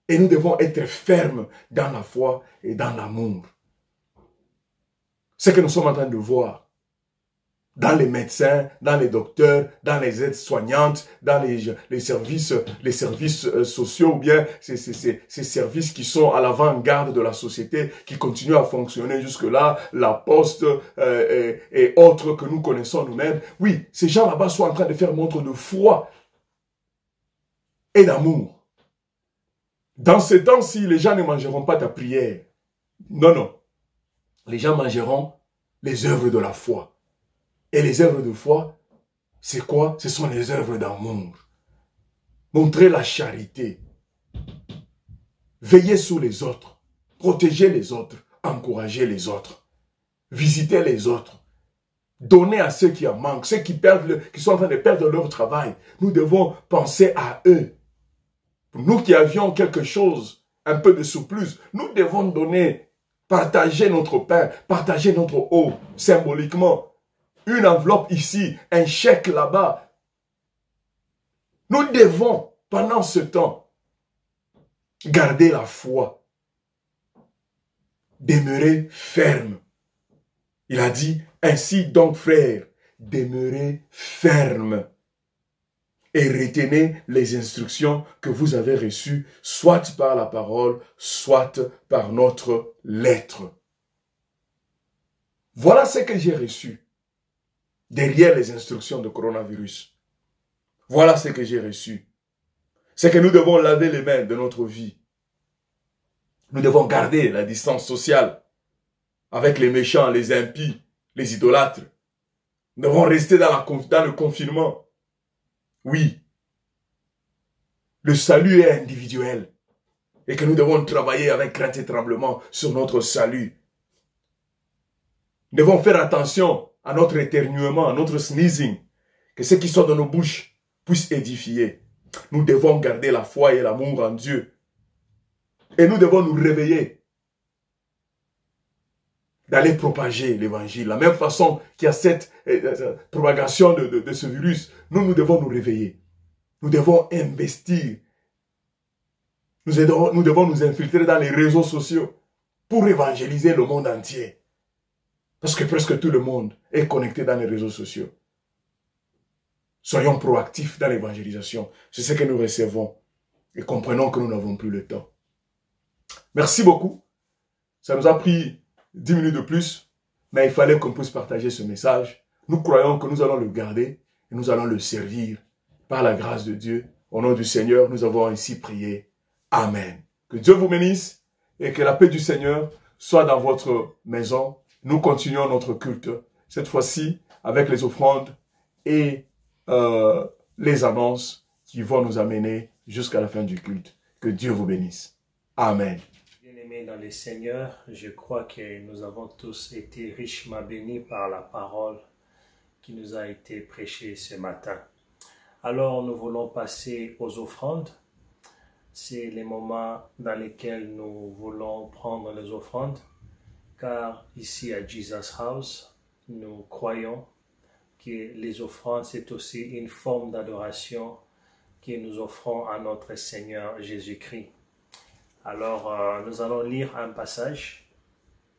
Et nous devons être fermes dans la foi et dans l'amour. Ce que nous sommes en train de voir dans les médecins, dans les docteurs, dans les aides-soignantes, dans les services sociaux, ou bien ces services qui sont à l'avant-garde de la société, qui continuent à fonctionner jusque-là, la poste et autres que nous connaissons nous-mêmes. Oui, ces gens là-bas sont en train de faire montre de foi et d'amour. Dans ce temps-ci, les gens ne mangeront pas ta prière. Non, non. Les gens mangeront les œuvres de la foi. Et les œuvres de foi, c'est quoi? Ce sont les œuvres d'amour. Montrer la charité. Veiller sur les autres. Protéger les autres. Encourager les autres. Visiter les autres. Donner à ceux qui en manquent. Ceux qui sont en train de perdre leur travail. Nous devons penser à eux. Nous qui avions quelque chose, un peu de surplus, nous devons donner, partager notre pain, partager notre eau, symboliquement. Une enveloppe ici, un chèque là-bas. Nous devons, pendant ce temps, garder la foi. Demeurer ferme. Il a dit, ainsi donc frères, demeurez ferme. Et retenez les instructions que vous avez reçues, soit par la parole, soit par notre lettre. Voilà ce que j'ai reçu derrière les instructions de coronavirus. Voilà ce que j'ai reçu. C'est que nous devons laver les mains de notre vie. Nous devons garder la distance sociale avec les méchants, les impies, les idolâtres. Nous devons rester dans le confinement. Oui, le salut est individuel et que nous devons travailler avec crainte et tremblement sur notre salut. Nous devons faire attention à notre éternuement, à notre sneezing, que ce qui sort de nos bouches puisse édifier. Nous devons garder la foi et l'amour en Dieu. Et nous devons nous réveiller d'aller propager l'évangile. La même façon qu'il y a cette propagation de ce virus, nous devons nous réveiller. Nous devons investir. Nous devons nous infiltrer dans les réseaux sociaux pour évangéliser le monde entier. Parce que presque tout le monde est connecté dans les réseaux sociaux. Soyons proactifs dans l'évangélisation. C'est ce que nous recevons. Et comprenons que nous n'avons plus le temps. Merci beaucoup. Ça nous a pris 10 minutes de plus, mais il fallait qu'on puisse partager ce message. Nous croyons que nous allons le garder et nous allons le servir par la grâce de Dieu. Au nom du Seigneur, nous avons ainsi prié. Amen. Que Dieu vous bénisse et que la paix du Seigneur soit dans votre maison. Nous continuons notre culte, cette fois-ci avec les offrandes et les annonces qui vont nous amener jusqu'à la fin du culte. Que Dieu vous bénisse. Amen. Bien-aimés dans le Seigneur, je crois que nous avons tous été richement bénis par la parole qui nous a été prêchée ce matin. Alors nous voulons passer aux offrandes. C'est les moments dans lesquels nous voulons prendre les offrandes, car ici à Jesus House, nous croyons que les offrandes, c'est aussi une forme d'adoration que nous offrons à notre Seigneur Jésus-Christ. Alors, nous allons lire un passage.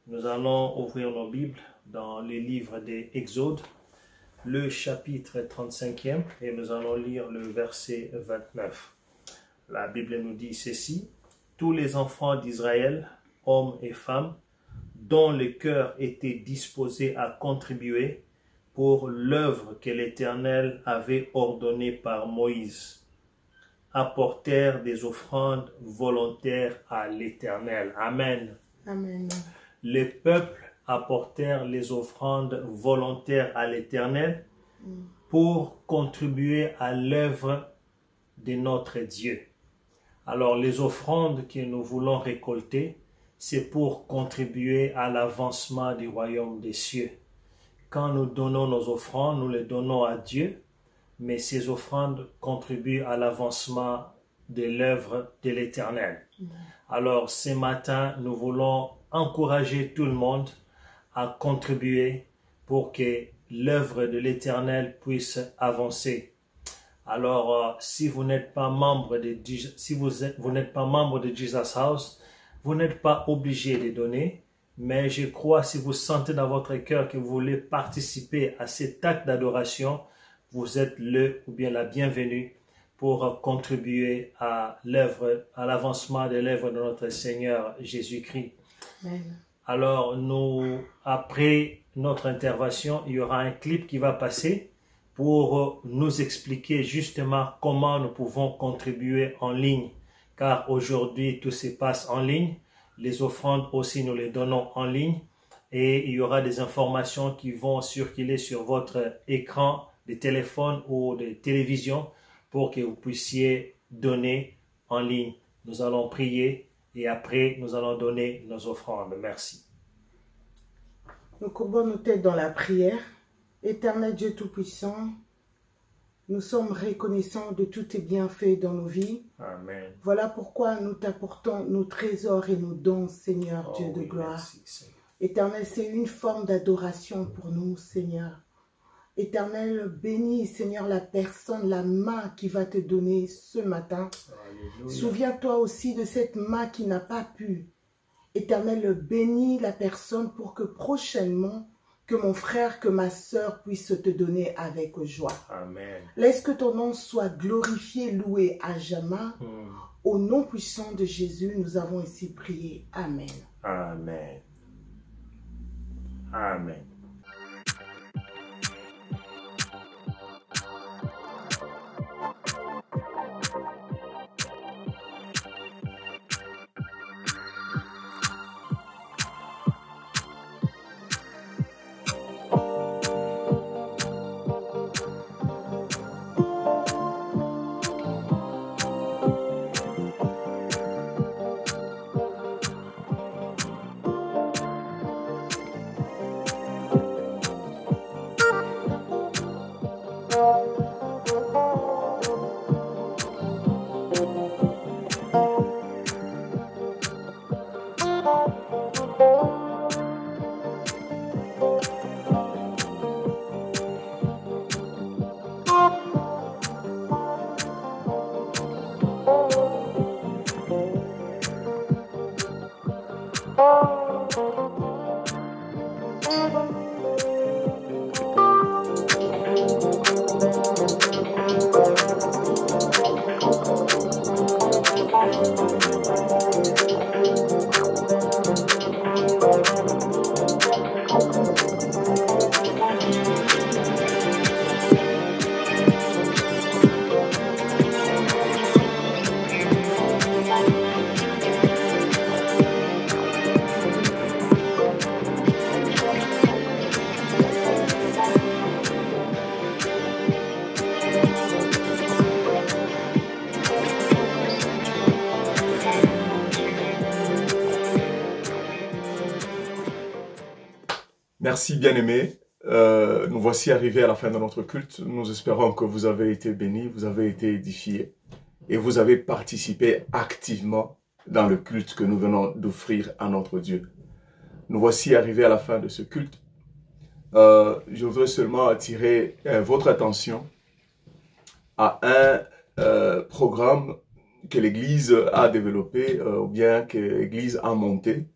Nous allons ouvrir nos Bibles dans le livre des Exodes, le chapitre 35e, et nous allons lire le verset 29. La Bible nous dit ceci: « Tous les enfants d'Israël, hommes et femmes, dont le cœur était disposé à contribuer pour l'œuvre que l'Éternel avait ordonnée par Moïse, apportèrent des offrandes volontaires à l'Éternel. » Amen. Amen. Les peuples apportèrent les offrandes volontaires à l'Éternel pour contribuer à l'œuvre de notre Dieu. Alors, les offrandes que nous voulons récolter, c'est pour contribuer à l'avancement du royaume des cieux. Quand nous donnons nos offrandes, nous les donnons à Dieu, mais ces offrandes contribuent à l'avancement de l'œuvre de l'Éternel. Alors, ce matin, nous voulons encourager tout le monde à contribuer pour que l'œuvre de l'Éternel puisse avancer. Alors, si vous n'êtes pas membre de Jesus House, vous n'êtes pas obligé de donner, Mais je crois, si vous sentez dans votre cœur que vous voulez participer à cet acte d'adoration, vous êtes le ou bien la bienvenue pour contribuer à l'œuvre, à l'avancement de l'œuvre de notre Seigneur Jésus-Christ. Alors, après notre intervention, il y aura un clip qui va passer pour nous expliquer justement comment nous pouvons contribuer en ligne. Car aujourd'hui, tout se passe en ligne. Les offrandes aussi, nous les donnons en ligne. Et il y aura des informations qui vont circuler sur votre écran de téléphone ou de télévision pour que vous puissiez donner en ligne. Nous allons prier et après, nous allons donner nos offrandes. Merci. Nous courbons nos têtes dans la prière. Éternel Dieu Tout-Puissant, nous sommes reconnaissants de tous tes bienfaits dans nos vies. Amen. Voilà pourquoi nous t'apportons nos trésors et nos dons, Seigneur Dieu de gloire. Merci, Seigneur. Éternel, c'est une forme d'adoration pour nous, Seigneur. Éternel, bénis, Seigneur, la personne, la main qui va te donner ce matin. Alléluia. Souviens-toi aussi de cette main qui n'a pas pu. Éternel, bénis la personne pour que prochainement, que mon frère, que ma sœur puisse te donner avec joie. Amen. Laisse que ton nom soit glorifié, loué à jamais. Au nom puissant de Jésus, nous avons ici prié. Amen. Amen. Amen. Merci bien-aimés. Nous voici arrivés à la fin de notre culte. Nous espérons que vous avez été bénis, vous avez été édifiés et vous avez participé activement dans le culte que nous venons d'offrir à notre Dieu. Nous voici arrivés à la fin de ce culte. Je voudrais seulement attirer votre attention à un programme que l'Église a développé ou bien que l'Église a monté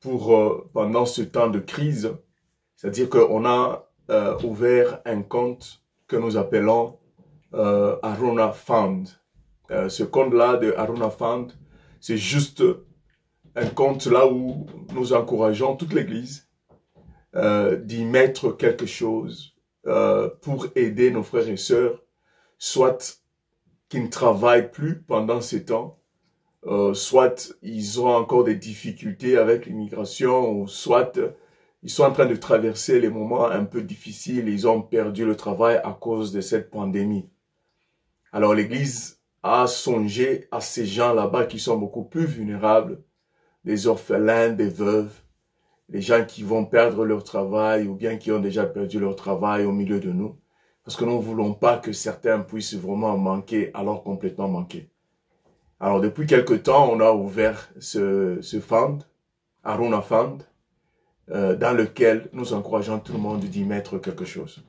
pour pendant ce temps de crise. C'est-à-dire qu'on a ouvert un compte que nous appelons Aruna Fund. Ce compte-là de Aruna Fund, c'est juste un compte là où nous encourageons toute l'Église d'y mettre quelque chose pour aider nos frères et sœurs, soit qui ne travaillent plus pendant ces temps, soit ils ont encore des difficultés avec l'immigration, ou soit ils sont en train de traverser les moments un peu difficiles, ils ont perdu le travail à cause de cette pandémie. Alors l'Église a songé à ces gens là-bas qui sont beaucoup plus vulnérables, des orphelins, des veuves, les gens qui vont perdre leur travail ou bien qui ont déjà perdu leur travail au milieu de nous. Parce que nous ne voulons pas que certains puissent vraiment manquer, alors complètement manquer. Alors depuis quelque temps, on a ouvert ce fund, Aruna Fund, dans lequel nous encourageons tout le monde d'y mettre quelque chose.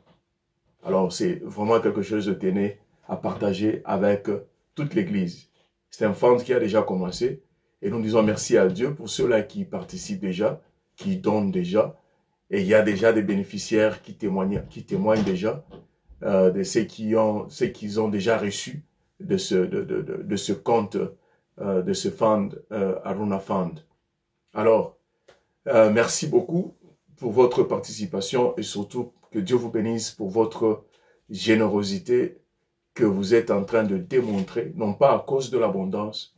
Alors c'est vraiment quelque chose de tenir à partager avec toute l'Église. C'est un fund qui a déjà commencé et nous disons merci à Dieu pour ceux-là qui participent déjà qui donnent déjà. Et il y a déjà des bénéficiaires qui témoignent déjà de ce qu'ils ont déjà reçu de ce compte, de ce fund, Aruna Fund. Alors, merci beaucoup pour votre participation et surtout que Dieu vous bénisse pour votre générosité que vous êtes en train de démontrer, non pas à cause de l'abondance,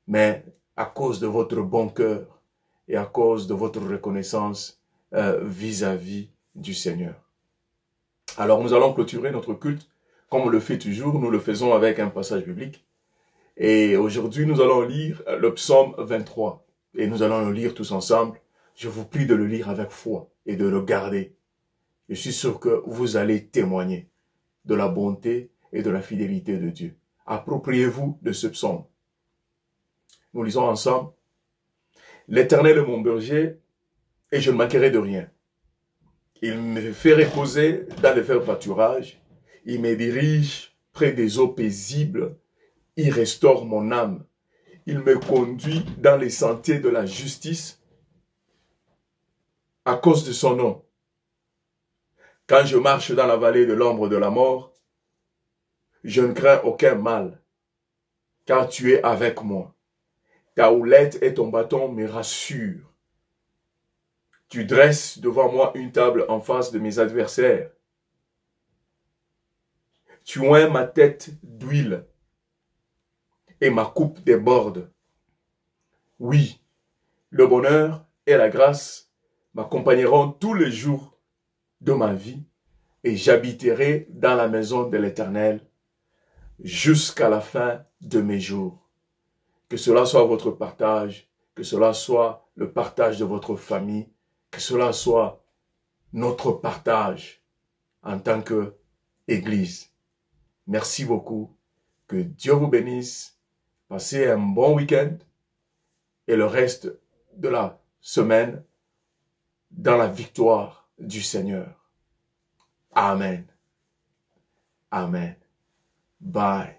mais à cause de votre bon cœur et à cause de votre reconnaissance vis-à-vis du Seigneur. Alors nous allons clôturer notre culte, comme on le fait toujours, nous le faisons avec un passage biblique. Et aujourd'hui nous allons lire le psaume 23, et nous allons le lire tous ensemble. Je vous prie de le lire avec foi et de le garder. Je suis sûr que vous allez témoigner de la bonté et de la fidélité de Dieu. Appropriez-vous de ce psaume. Nous lisons ensemble. L'Éternel est mon berger et je ne manquerai de rien. Il me fait reposer dans les verts pâturages. Il me dirige près des eaux paisibles. Il restaure mon âme. Il me conduit dans les sentiers de la justice à cause de son nom. Quand je marche dans la vallée de l'ombre de la mort, je ne crains aucun mal, car tu es avec moi. Ta houlette et ton bâton me rassurent. Tu dresses devant moi une table en face de mes adversaires. Tu oins ma tête d'huile et ma coupe déborde. Oui, le bonheur et la grâce m'accompagneront tous les jours de ma vie et j'habiterai dans la maison de l'Éternel jusqu'à la fin de mes jours. Que cela soit votre partage, que cela soit le partage de votre famille, que cela soit notre partage en tant qu'Église. Merci beaucoup. Que Dieu vous bénisse. Passez un bon week-end et le reste de la semaine dans la victoire du Seigneur. Amen. Amen. Bye.